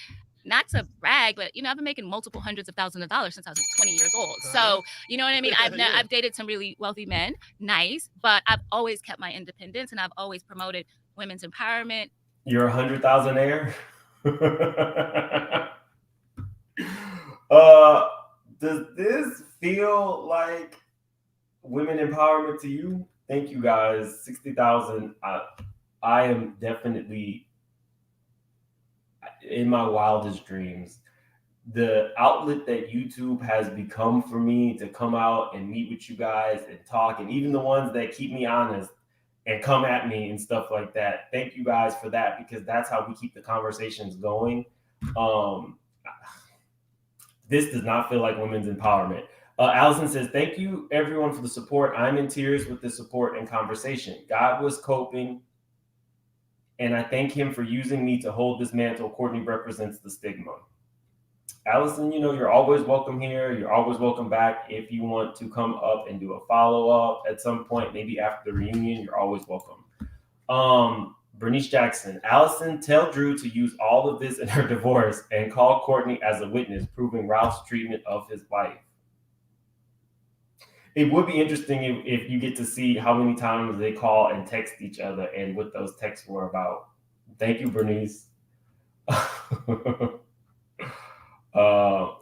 S4: not to brag, but you know, I've been making multiple hundreds of thousands of dollars since I was 20 years old. So you know what I mean? I've dated some really wealthy men, nice, but I've always kept my independence and I've always promoted women's empowerment.
S1: You're 100,000aire. Does this feel like women empowerment to you? Thank you guys. 60,000. I am definitely in my wildest dreams. The outlet that YouTube has become for me to come out and meet with you guys and talk, and even the ones that keep me honest and come at me and stuff like that. Thank you guys for that, because that's how we keep the conversations going. This does not feel like women's empowerment. Allison says, thank you everyone for the support. I'm in tears with the support and conversation. God was coping, and I thank him for using me to hold this mantle. Courtney represents the stigma. Allison, you know, you're always welcome here. You're always welcome back. If you want to come up and do a follow-up at some point, maybe after the reunion, you're always welcome. Bernice Jackson, Allison, tell Drew to use all of this in her divorce and call Courtney as a witness, proving Ralph's treatment of his wife. It would be interesting if you get to see how many times they call and text each other and what those texts were about. Thank you, Bernice.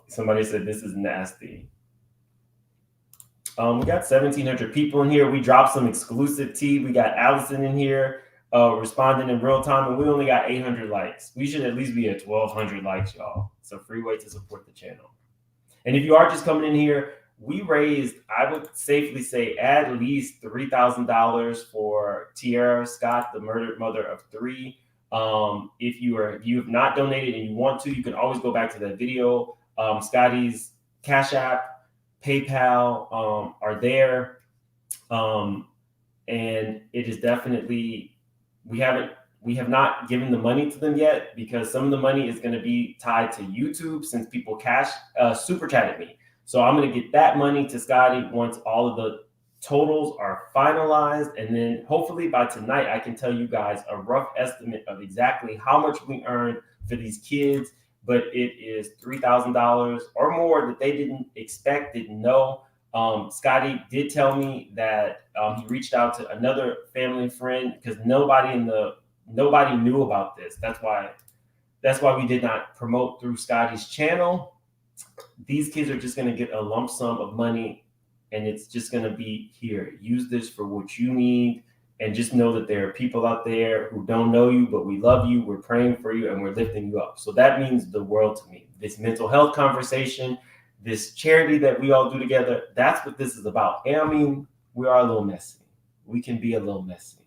S1: Somebody said this is nasty. We got 1,700 people in here. We dropped some exclusive tea. We got Allison in here responding in real time, and we only got 800 likes. We should at least be at 1,200 likes, y'all. It's a free way to support the channel. And if you are just coming in here, we raised, I would safely say, at least $3,000 for Tierra Scott, the murdered mother of 3. If you have not donated and you want to, you can always go back to that video. Scotty's Cash App, PayPal are there. And it is definitely, we have not given the money to them yet, because some of the money is going to be tied to YouTube, since people super chatted me. So I'm going to get that money to Scotty once all of the totals are finalized. And then hopefully by tonight, I can tell you guys a rough estimate of exactly how much we earned for these kids. But it is $3,000 or more that they didn't expect, didn't know. Scotty did tell me that he reached out to another family friend, because nobody knew about this. That's why we did not promote through Scotty's channel. These kids are just going to get a lump sum of money, and it's just going to be, here, use this for what you need. And just know that there are people out there who don't know you, but we love you, we're praying for you, and we're lifting you up. So that means the world to me. This mental health conversation, this charity that we all do together, that's what this is about. And I mean, we are a little messy. We can be a little messy.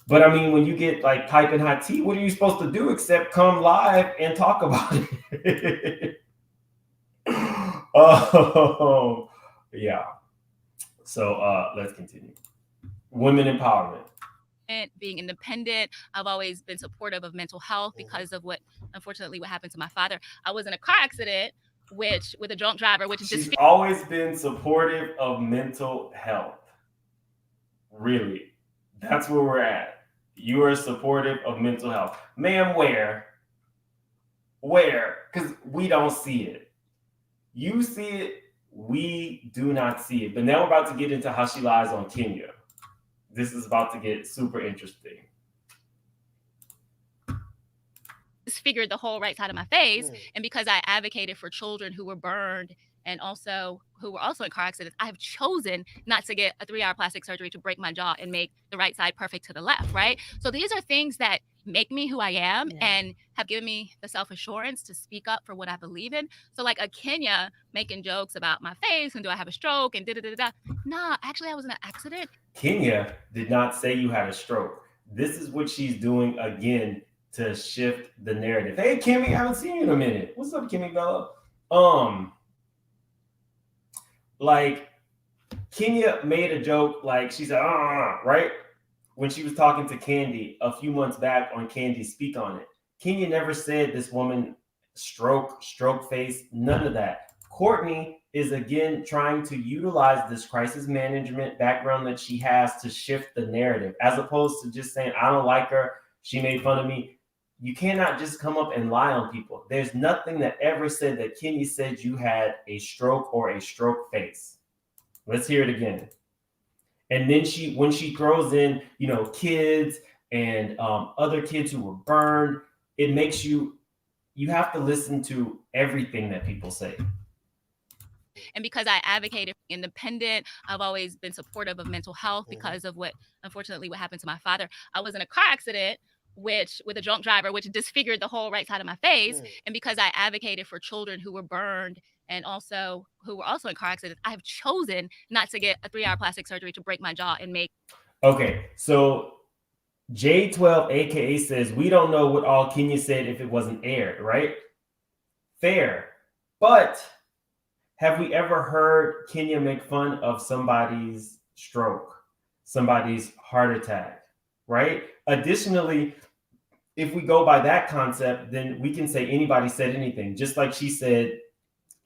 S1: But I mean, when you get like piping hot tea, what are you supposed to do except come live and talk about it? Oh, yeah. So let's continue. Women empowerment.
S4: Being independent, I've always been supportive of mental health because of what happened to my father. I was in a car accident, with a drunk driver, which is
S1: She's always been supportive of mental health. Really, that's where we're at. You are supportive of mental health, ma'am. Where? Because we don't see it. You see it. We do not see it. But now we're about to get into how she lies on Kenya. This is about to get super interesting.
S4: Disfigured the whole right side of my face. And because I advocated for children who were burned and also who were also in car accidents, I have chosen not to get a 3-hour plastic surgery to break my jaw and make the right side perfect to the left, right? So these are things that make me who I am and have given me the self-assurance to speak up for what I believe in. So like a Kenya making jokes about my face and do I have a stroke and da-da-da-da. Nah, actually I was in an accident.
S1: Kenya did not say you had a stroke. This is what she's doing again to shift the narrative. Hey, Kimmy, I haven't seen you in a minute. What's up, Kimmy Bella? Like Kenya made a joke, like she said, right? When she was talking to Candy a few months back on Candy Speak On It. Kenya never said this woman stroke face, none of that. Courtney is again trying to utilize this crisis management background that she has to shift the narrative, as opposed to just saying, I don't like her, she made fun of me. You cannot just come up and lie on people. There's nothing that ever said that Kenya said you had a stroke or a stroke face. Let's hear it again. And then when she throws in, kids and other kids who were burned, it makes you have to listen to everything that people say.
S4: And because I advocated for independent, I've always been supportive of mental health because of what happened to my father. I was in a car accident with a drunk driver, which disfigured the whole right side of my face. And because I advocated for children who were burned and also who were also in car accidents, I have chosen not to get a 3-hour plastic surgery to break my jaw and make.
S1: Okay, so J12 aka says we don't know what all Kenya said if it wasn't aired, right? Fair. But have we ever heard Kenya make fun of somebody's stroke, somebody's heart attack, right? Additionally, if we go by that concept, then we can say anybody said anything. Just like she said,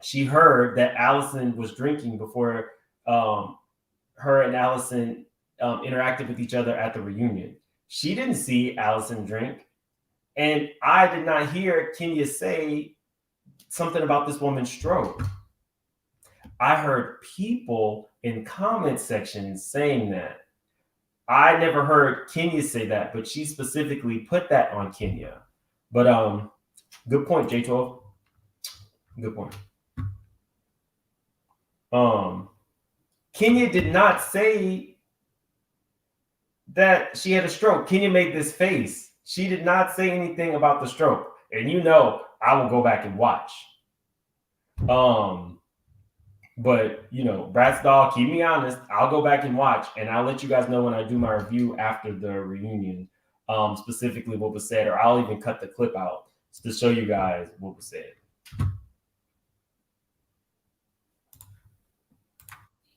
S1: she heard that Allison was drinking before her and Allison interacted with each other at the reunion. She didn't see Allison drink. And I did not hear Kenya say something about this woman's stroke. I heard people in comment sections saying that. I never heard Kenya say that, but she specifically put that on Kenya. But good point, J12. Good point. Kenya did not say that she had a stroke. Kenya made this face. She did not say anything about the stroke. And I will go back and watch. But you know, Brat's doll, keep me honest. I'll go back and watch, and I'll let you guys know when I do my review after the reunion, specifically what was said, or I'll even cut the clip out to show you guys what was said.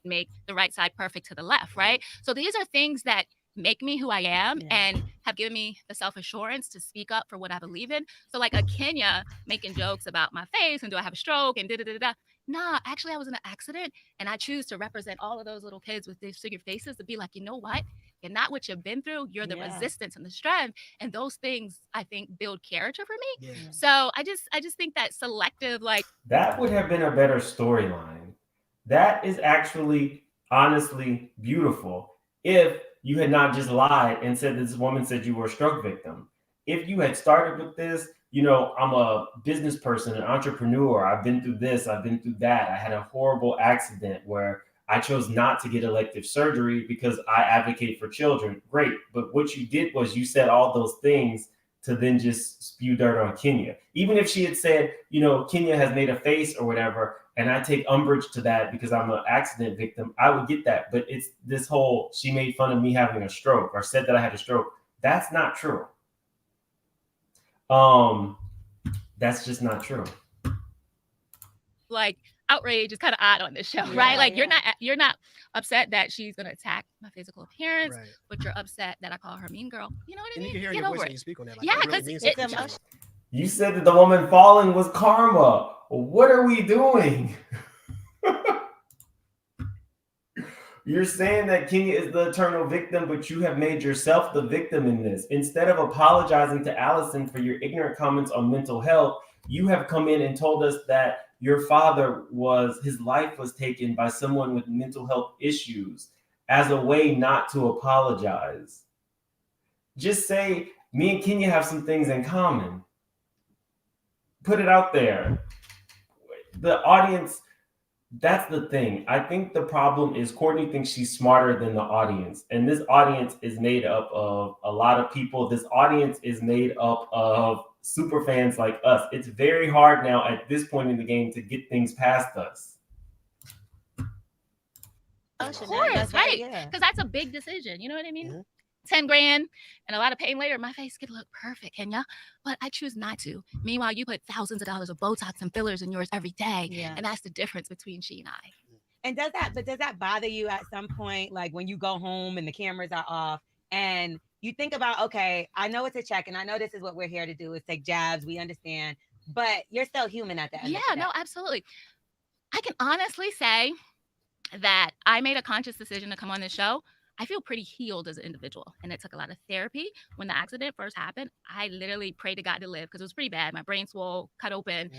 S4: Make the right side perfect to the left, right? So these are things that make me who I am and have given me the self-assurance to speak up for what I believe in. So like a Kenya making jokes about my face and do I have a stroke and da-da-da-da. Nah, actually I was in an accident and I choose to represent all of those little kids with disfigured faces to be like, you know what? You're not what you've been through. You're the resistance and the strength. And those things I think build character for me. Yeah. So I just think that selective, like,
S1: that would have been a better storyline. That is actually honestly beautiful if you had not just lied and said this woman said you were a stroke victim. If you had started with this, you know, I'm a business person, an entrepreneur. I've been through this, I've been through that. I had a horrible accident where I chose not to get elective surgery because I advocate for children. Great. But what you did was you said all those things to then just spew dirt on Kenya. Even if she had said, you know, Kenya has made a face or whatever, and I take umbrage to that because I'm an accident victim, I would get that. But it's this whole, she made fun of me having a stroke or said that I had a stroke. That's not true. That's just not true.
S4: Like, outrage is kind of odd on this show, right? Like you're not upset that she's gonna attack my physical appearance, but you're upset that I call her mean girl. You know what I mean?
S6: You can hear your voice when you speak on that. Like,
S4: yeah, because
S6: really
S1: you said that the woman falling was karma. What are we doing? You're saying that Kenya is the eternal victim, but you have made yourself the victim in this. Instead of apologizing to Allison for your ignorant comments on mental health, you have come in and told us that your father his life was taken by someone with mental health issues as a way not to apologize. Just say, me and Kenya have some things in common. Put it out there. The audience, that's the thing. I think the problem is Courtney thinks she's smarter than the audience. And this audience is made up of a lot of people. This audience is made up of super fans like us. It's very hard now at this point in the game to get things past us.
S4: Of course, right? Because that's a big decision. You know what I mean? 10 grand and a lot of pain later, my face could look perfect, Kenya, but I choose not to. Meanwhile, you put thousands of dollars of Botox and fillers in yours every day. And that's the difference between she and I.
S5: And does that bother you at some point? Like when you go home and the cameras are off and you think about, okay, I know it's a check and I know this is what we're here to do is take jabs. We understand, but you're still human at the end.
S4: Yeah, no, absolutely. I can honestly say that I made a conscious decision to come on this show. I feel pretty healed as an individual, and it took a lot of therapy. When the accident first happened, I literally prayed to God to live because it was pretty bad. My brain swole, cut open,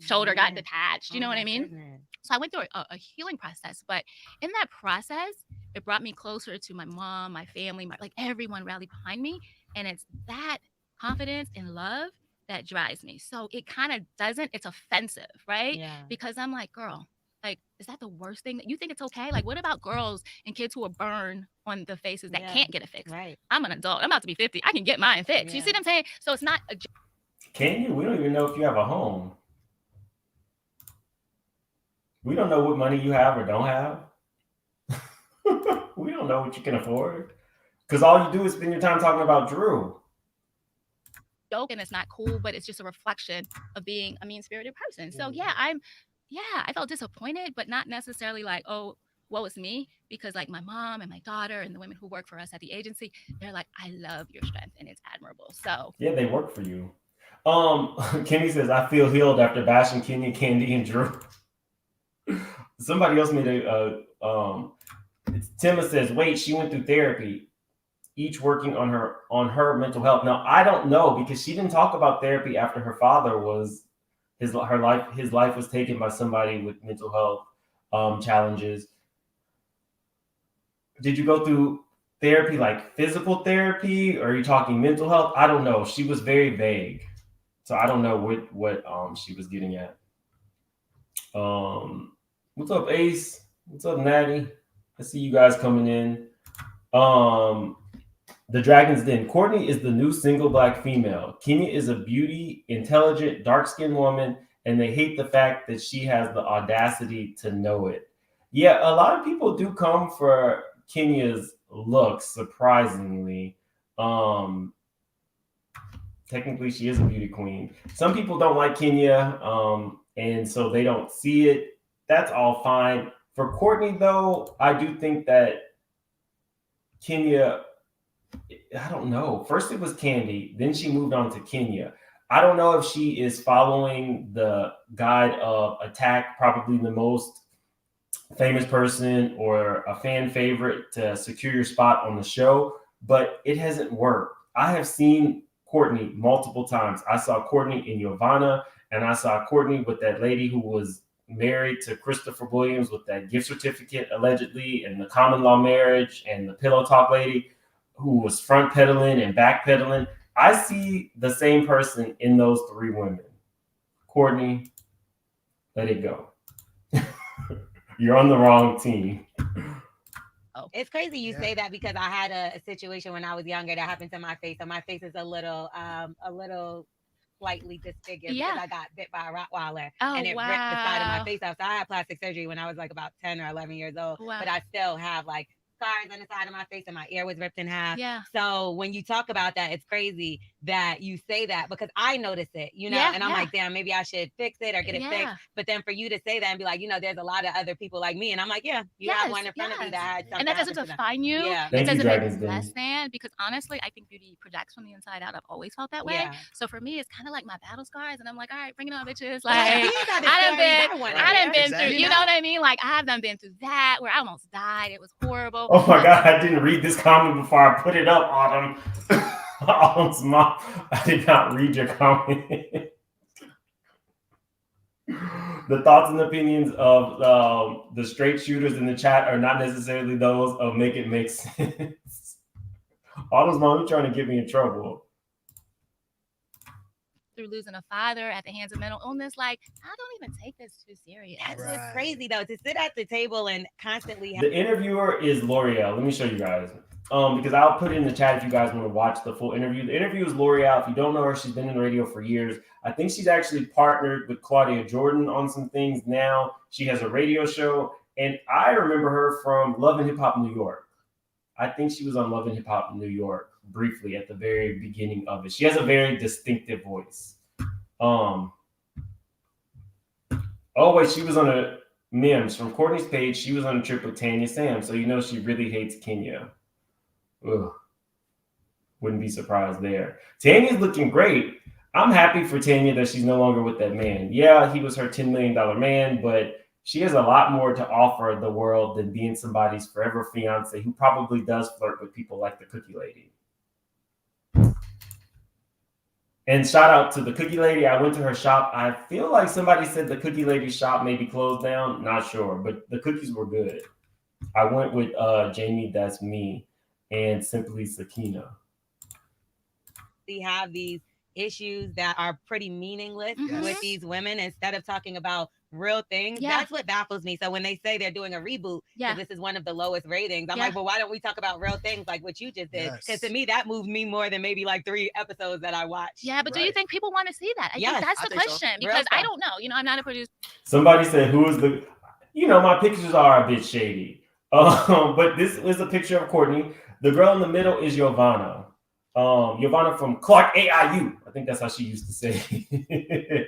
S4: shoulder got detached. You know what I mean? So I went through a healing process, but in that process, it brought me closer to my mom, my family, like everyone rallied behind me, and it's that confidence and love that drives me. So it kind of it's offensive, right? Yeah. Because I'm like, girl, like, is that the worst thing? That you think it's okay? Like, what about girls and kids who are burned on the faces that can't get it fixed? Right. I'm an adult. I'm about to be 50. I can get mine fixed. You see what I'm saying? So it's not a...
S1: Can you? We don't even know if you have a home. We don't know what money you have or don't have. We don't know what you can afford. Because all you do is spend your time talking about Drew.
S4: Joke, and it's not cool, but it's just a reflection of being a mean-spirited person. So I felt disappointed, but not necessarily like, oh, woe is me, because like my mom and my daughter and the women who work for us at the agency, they're like, I love your strength and it's admirable. So
S1: yeah, they work for you. Kenny says, I feel healed after bashing Kenya, Candy, and Drew. Somebody else made Tima says, wait, she went through therapy, each working on her mental health. Now, I don't know because she didn't talk about therapy after her father was his life was taken by somebody with mental health challenges. Did you go through therapy, like physical therapy, or are you talking mental health? I don't know. She was very vague, so I don't know what she was getting at. What's up, Ace? What's up, Natty? I see you guys coming in. The Dragon's Den. Courtney is the new single black female. Kenya is a beauty, intelligent, dark-skinned woman, and they hate the fact that she has the audacity to know it. Yeah, a lot of people do come for Kenya's looks, surprisingly. Technically, she is a beauty queen. Some people don't like Kenya, and so they don't see it. That's all fine. For Courtney, though, I do think that Kenya, I don't know. First it was Candy, then she moved on to Kenya. I don't know if she is following the guide of attack, probably the most famous person or a fan favorite to secure your spot on the show, but it hasn't worked. I have seen Courtney multiple times. I saw Courtney in Giovanna, and I saw Courtney with that lady who was married to Christopher Williams with that gift certificate allegedly, and the common law marriage, and the pillow talk lady who was front pedaling and back pedaling. I see the same person in those three women. Courtney, let it go. You're on the wrong team.
S5: It's crazy you say that, because I had a situation when I was younger that happened to my face. So my face is a little slightly disfigured because I got bit by a Rottweiler and it ripped the side of my face out. So I had plastic surgery when I was like about 10 or 11 years old, but I still have like scars on the side of my face, and my ear was ripped in half. So when you talk about that, it's crazy that you say that, because I notice it, you know, and I'm like, damn, maybe I should fix it or get it fixed. But then for you to say that and be like, you know, there's a lot of other people like me, and I'm like, you have one in front of you that had something.
S4: And that doesn't define you. It doesn't make you less than, because honestly, I think beauty projects from the inside out. I've always felt that way. So for me, it's kind of like my battle scars, and I'm like, all right, bring it on, bitches. Like, I done been through, you know what I mean? Like, I have done been through that where I almost died. It was horrible.
S1: Oh my God, I didn't read this comment before I put it up, Autumn. Autumn's mom, I did not read your comment. The thoughts and opinions of the straight shooters in the chat are not necessarily those of Make It Make Sense. Autumn's mom, you're trying to get me in trouble.
S4: Through losing a father at the hands of mental illness, like, I don't even take this too serious.
S5: That's what's crazy though, to sit at the table and constantly
S1: The interviewer is L'Oreal. Let me show you guys. Because I'll put it in the chat if you guys want to watch the full interview. The interview is L'Oreal. If you don't know her, she's been in the radio for years. I think she's actually partnered with Claudia Jordan on some things now. She has a radio show, and I remember her from Love and Hip Hop New York. I think she was on Love and Hip Hop New York briefly at the very beginning of it. She has a very distinctive voice. Oh wait, she was on a Mims from Courtney's page. She was on a trip with Tanya Sam, so you know she really hates Kenya. Ugh. Wouldn't be surprised there. Tanya's looking great. I'm happy for Tanya that she's no longer with that man. Yeah, he was her $10 million man, but she has a lot more to offer the world than being somebody's forever fiance who probably does flirt with people like the cookie lady. And shout out to the cookie lady. I went to her shop. I feel like somebody said the cookie lady's shop may be closed down. Not sure, but the cookies were good. I went with Jamie, that's me, and Simply Sakina.
S5: We have these issues that are pretty meaningless with these women instead of talking about real things. That's what baffles me. So when they say they're doing a reboot, this is one of the lowest ratings, I'm like, well, why don't we talk about real things like what you just did? Because to me, that moved me more than maybe like 3 episodes that I watched.
S4: Yeah, but do you think people want to see that? I think that's the question, because I don't know. You know, I'm not a producer.
S1: Somebody said, who is the, you know, my pictures are a bit shady. But this is a picture of Courtney. The girl in the middle is Giovanna. Giovanna from Clark AIU. I think that's how she used to say.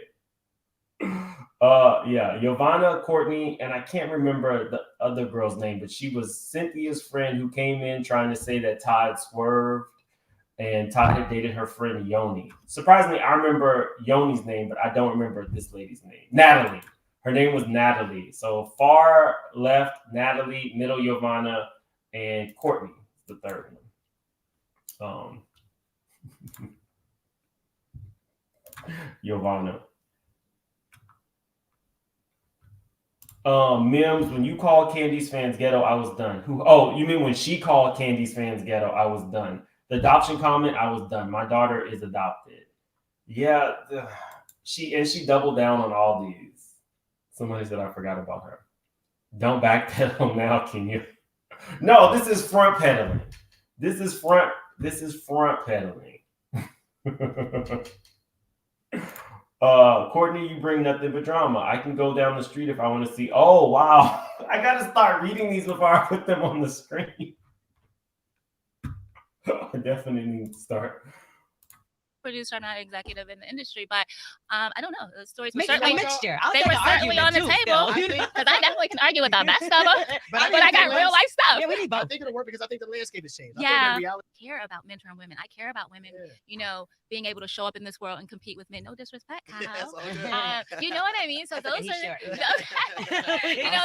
S1: Giovanna, Courtney, and I can't remember the other girl's name, but she was Cynthia's friend who came in trying to say that Todd swerved, and Todd had dated her friend Yoni. Surprisingly, I remember Yoni's name, but I don't remember this lady's name. Natalie. Her name was Natalie. So far left, Natalie, middle Giovanna, and Courtney, the third one. Giovanna. Mims, when you called Candy's fans ghetto, I was done. Oh, you mean when she called Candy's fans ghetto, I was done. The adoption comment, I was done. My daughter is adopted. Yeah, she doubled down on all these. Somebody said I forgot about her. Don't backpedal now, Kenya. No, this is front pedaling. This is front pedaling. Courtney, you bring nothing but drama. I can go down the street if I want to see. Oh, wow. I got to start reading these before I put them on the screen. I definitely need to start.
S4: Producer, not executive in the industry, but I don't know. The stories were
S5: Make
S4: certainly
S5: a mixture.
S4: they were certainly on the table because I definitely can argue with the best of them, but I got real life stuff.
S5: Yeah, we need both.
S6: I think it'll work because I think the landscape has changed.
S4: Yeah,
S6: I think
S4: I care about mentoring women. I care about women, you know, being able to show up in this world and compete with men. No disrespect, Kyle. You know what I mean? So those are, you know,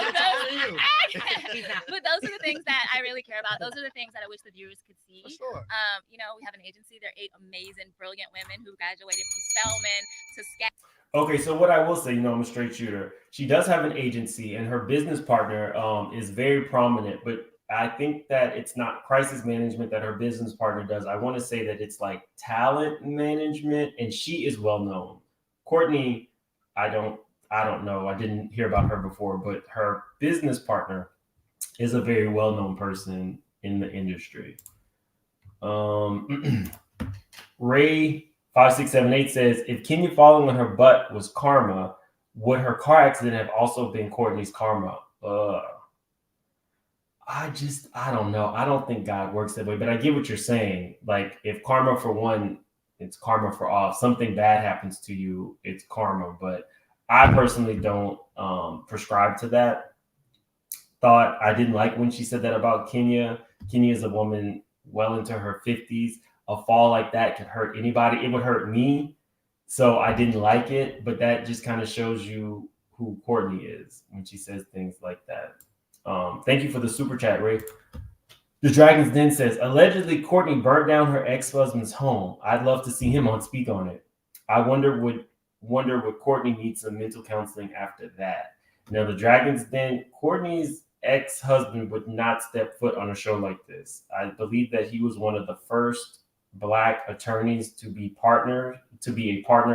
S4: but those are the things that I really care about. Those are the things that I wish the viewers could see.
S6: For sure.
S4: You know, we have an agency. There are 8 amazing, brilliant women who graduated from Spelman to SCAD.
S1: Okay, so what I will say, you know, I'm a straight shooter. She does have an agency, and her business partner is very prominent, but I think that it's not crisis management that her business partner does. I want to say that it's like talent management, and she is well known. Courtney, I don't know. I didn't hear about her before, but her business partner is a very well known person in the industry. Ray 5678 says, if Kenya falling on her butt was karma, would her car accident have also been Courtney's karma? I don't know. I don't think God works that way, but I get what you're saying. Like, if karma for one, it's karma for all. If something bad happens to you, it's karma. But I personally don't prescribe to that thought. I didn't like when she said that about Kenya. Kenya is a woman well into her 50s. A fall like that could hurt anybody. It would hurt me. So I didn't like it, but that just kind of shows you who Courtney is when she says things like that. Thank you for the super chat, Ray. The Dragon's Den says, allegedly Courtney burnt down her ex-husband's home. I'd love to see him on Speak on It. I wonder would Courtney need some mental counseling after that. Now, the Dragon's Den, Courtney's ex-husband would not step foot on a show like this. I believe that he was one of the first Black attorneys to be a partner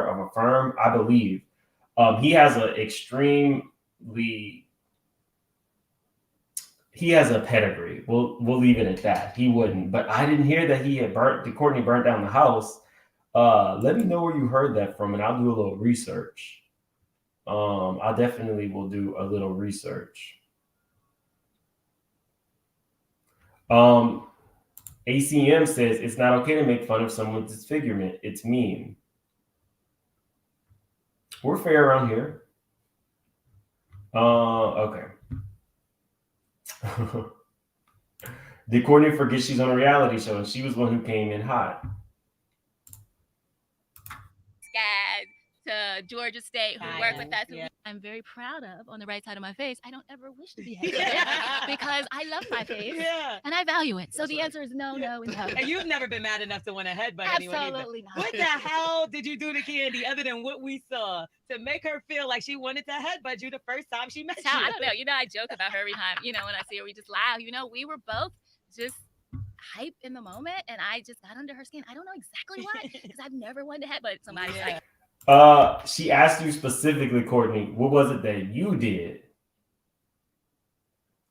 S1: of a firm. I believe he has a pedigree. We'll leave it at that. He wouldn't, but I didn't hear that Courtney burnt down the house. Let me know where you heard that from, and I'll do a little research. I definitely will do a little research. ACM says it's not okay to make fun of someone's disfigurement. It's mean. We're fair around here. Okay. Did Courtney forget she's on a reality show and she was one who came in hot?
S4: SCAD to Georgia State who work with us. Yeah. I'm very proud of on the right side of my face. I don't ever wish to be because I love my face and I value it. So the answer is no, no, and no.
S5: And you've never been mad enough to want to headbutt anyone.
S4: Absolutely not.
S5: What the hell did you do to Candy other than what we saw to make her feel like she wanted to headbutt you the first time she met you?
S4: I don't know. You know, I joke about her every time. You know, when I see her, we just laugh. You know, we were both just hype in the moment, and I just got under her skin. I don't know exactly why, because I've never wanted to headbutt somebody. Like,
S1: she asked you specifically, Courtney, what was it that you did?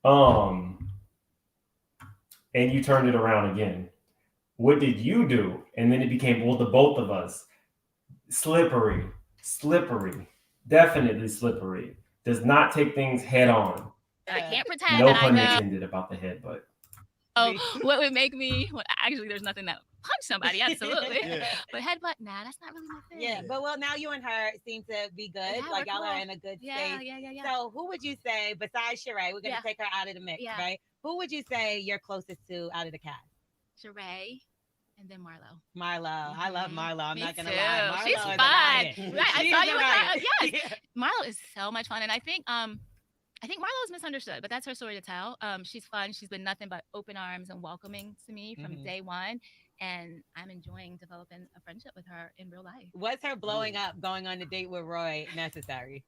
S1: And you turned it around again. What did you do? And then it became, well, the both of us. Slippery, definitely slippery. Does not take things head on.
S4: I can't pretend
S1: no
S4: that
S1: pun
S4: I know.
S1: intended about the headbutt.
S4: Oh, what would make me? Well, actually, there's nothing that punch somebody, absolutely. But headbutt, nah, that's not really my thing.
S5: Yeah, but well, now you and her seem to be good.
S4: Yeah,
S5: like y'all
S4: cool.
S5: are in a good space.
S4: Yeah.
S5: So who would you say, besides Sheree, we're gonna take her out of the mix, right? Who would you say you're closest to out of the cast?
S4: Sheree. And then Marlo.
S5: I love Marlo. I'm not gonna lie. Marlo
S4: She's fun. Right. I saw you with her. Yes.
S5: Yeah.
S4: Marlo is so much fun. And I think Marlo is misunderstood, but that's her story to tell. She's fun. She's been nothing but open arms and welcoming to me from day one. And I'm enjoying developing a friendship with her in real life.
S5: Was her blowing up, going on a date with Roy necessary?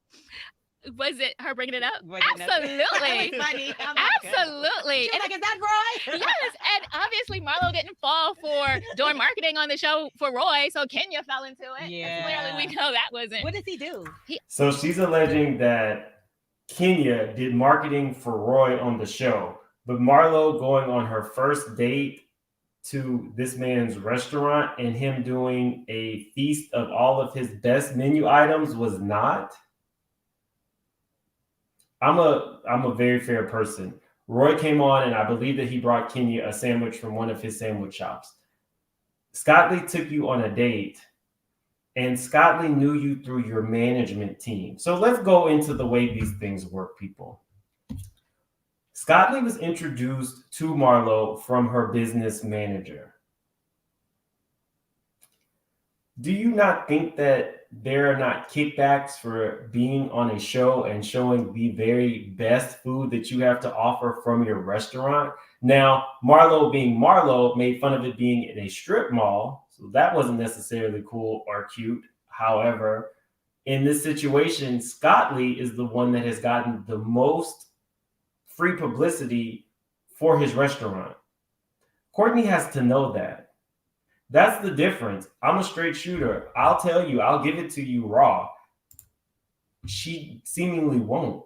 S4: Was it her bringing it up?
S5: Absolutely.
S4: Funny. Absolutely.
S5: And like, is that Roy?
S4: Yes. And obviously Marlo didn't fall for doing marketing on the show for Roy. So Kenya fell into it.
S5: Yeah.
S4: Clearly we know that wasn't.
S5: What does he do?
S1: So she's alleging that Kenya did marketing for Roy on the show, but Marlo going on her first date to this man's restaurant and him doing a feast of all of his best menu items was not. I'm a very fair person. Roy came on, and I believe that he brought Kenya a sandwich from one of his sandwich shops. Scott Lee took you on a date, and Scott Lee knew you through your management team. So let's go into the way these things work, people. Scott Lee was introduced to Marlo from her business manager. Do you not think that there are not kickbacks for being on a show and showing the very best food that you have to offer from your restaurant? Now, Marlo being Marlo made fun of it being in a strip mall, so that wasn't necessarily cool or cute. However, in this situation, Scott Lee is the one that has gotten the most free publicity for his restaurant. Courtney has to know that. That's the difference. I'm a straight shooter. I'll tell you, I'll give it to you raw. She seemingly won't.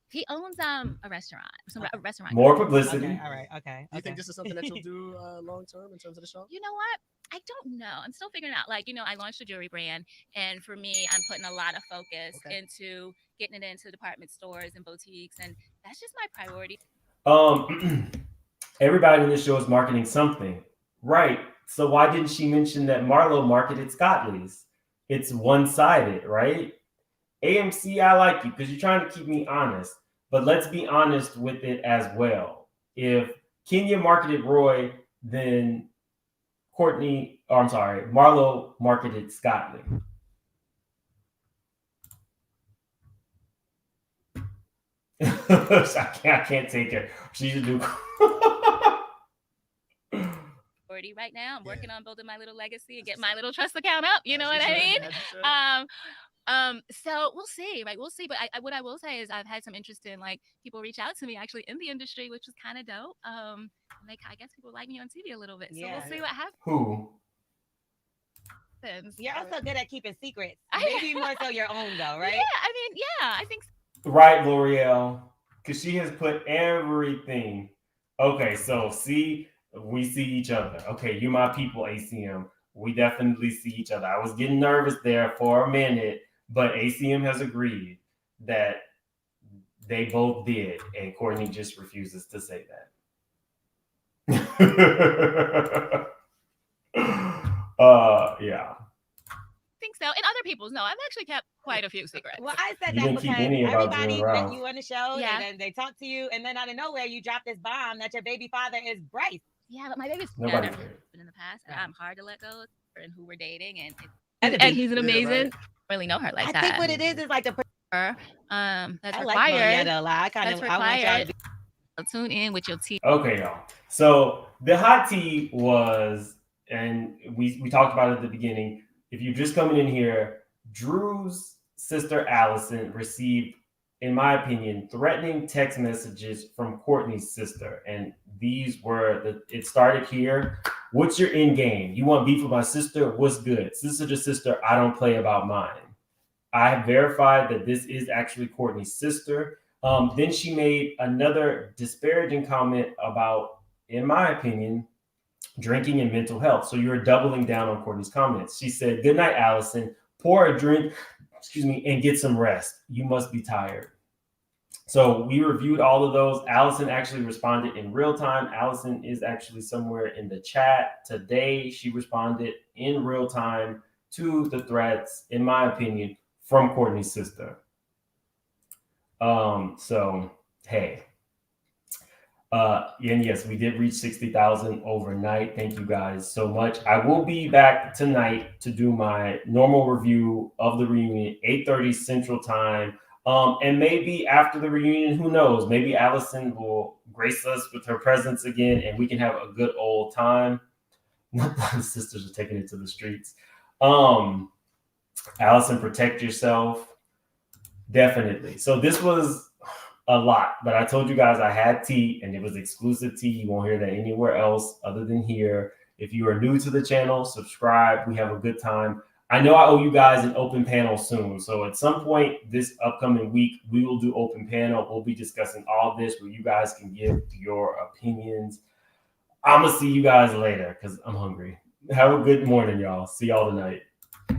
S4: He owns a restaurant. A restaurant.
S1: More publicity.
S5: Okay, all right. Okay.
S6: Do you think this is something that you'll do long term in terms of the show?
S4: You know what? I don't know. I'm still figuring out. Like, I launched a jewelry brand, and for me, I'm putting a lot of focus into getting it into department stores and boutiques, and that's just my priority.
S1: Everybody in this show is marketing something, right? So why didn't she mention that Marlo marketed Scott Lee's? It's one-sided, right? AMC, I like you because you're trying to keep me honest, but let's be honest with it as well. If Kenya marketed Roy, then Marlo marketed Scott Lee. I can't take her. She should do.
S4: Right now, I'm working on building my little legacy and getting my little trust account up. You know what I mean? So we'll see, right? We'll see. But what I will say is I've had some interesting people reach out to me actually in the industry, which is kind of dope. I guess people like me on TV a little bit. So we'll see what happens.
S1: Who?
S5: You're also good at keeping secrets. Maybe more so your own though, right?
S4: Yeah, I think so.
S1: Right, L'Oreal, because she has put everything. Okay, so we see each other. Okay, you my people, ACM. We definitely see each other. I was getting nervous there for a minute, but ACM has agreed that they both did, and Courtney just refuses to say that. Yeah.
S4: I think so. And other people's, no, I've actually kept quite a few secrets.
S5: Well, I said that because everybody met you on the show, and then they talk to you, and then out of nowhere, you drop this bomb that your baby father is Bryce.
S4: Yeah, but my baby's
S1: Nobody
S4: never
S1: cared.
S4: been in the past, and I'm hard to let go and who we're dating, and he's an amazing. Really know her like that.
S5: I think what it is like the
S4: that's
S5: I
S4: required.
S5: like Marietta a lot. I want y'all to be.
S4: Tune in with your tea.
S1: Okay, y'all. So the hot tea was, and we talked about it at the beginning. If you're just coming in here, Drew's sister Allison received, in my opinion, threatening text messages from Courtney's sister. And these were, it started here. What's your end game? You want beef with my sister? What's good? Sister to sister, I don't play about mine. I have verified that this is actually Courtney's sister. Then she made another disparaging comment about, in my opinion, drinking and mental health. So you're doubling down on Courtney's comments. She said, "Good night, Allison. Pour a drink, and get some rest. You must be tired." So we reviewed all of those. Allison actually responded in real time. Allison is actually somewhere in the chat today. She responded in real time to the threats, in my opinion, from Courtney's sister. So, hey. And yes, we did reach 60,000 overnight. Thank you guys so much. I will be back tonight to do my normal review of the reunion, 8:30 Central Time. And maybe after the reunion, who knows? Maybe Allison will grace us with her presence again, and we can have a good old time. Not that the sisters are taking it to the streets. Allison, protect yourself. Definitely. So this was a lot, but I told you guys I had tea, and it was exclusive tea. You won't hear that anywhere else other than here. If you are new to the channel, subscribe. We have a good time. I know I owe you guys an open panel soon. So at some point this upcoming week, we will do open panel. We'll be discussing all this where you guys can give your opinions. I'm gonna see you guys later because I'm hungry. Have a good morning, y'all. See y'all tonight.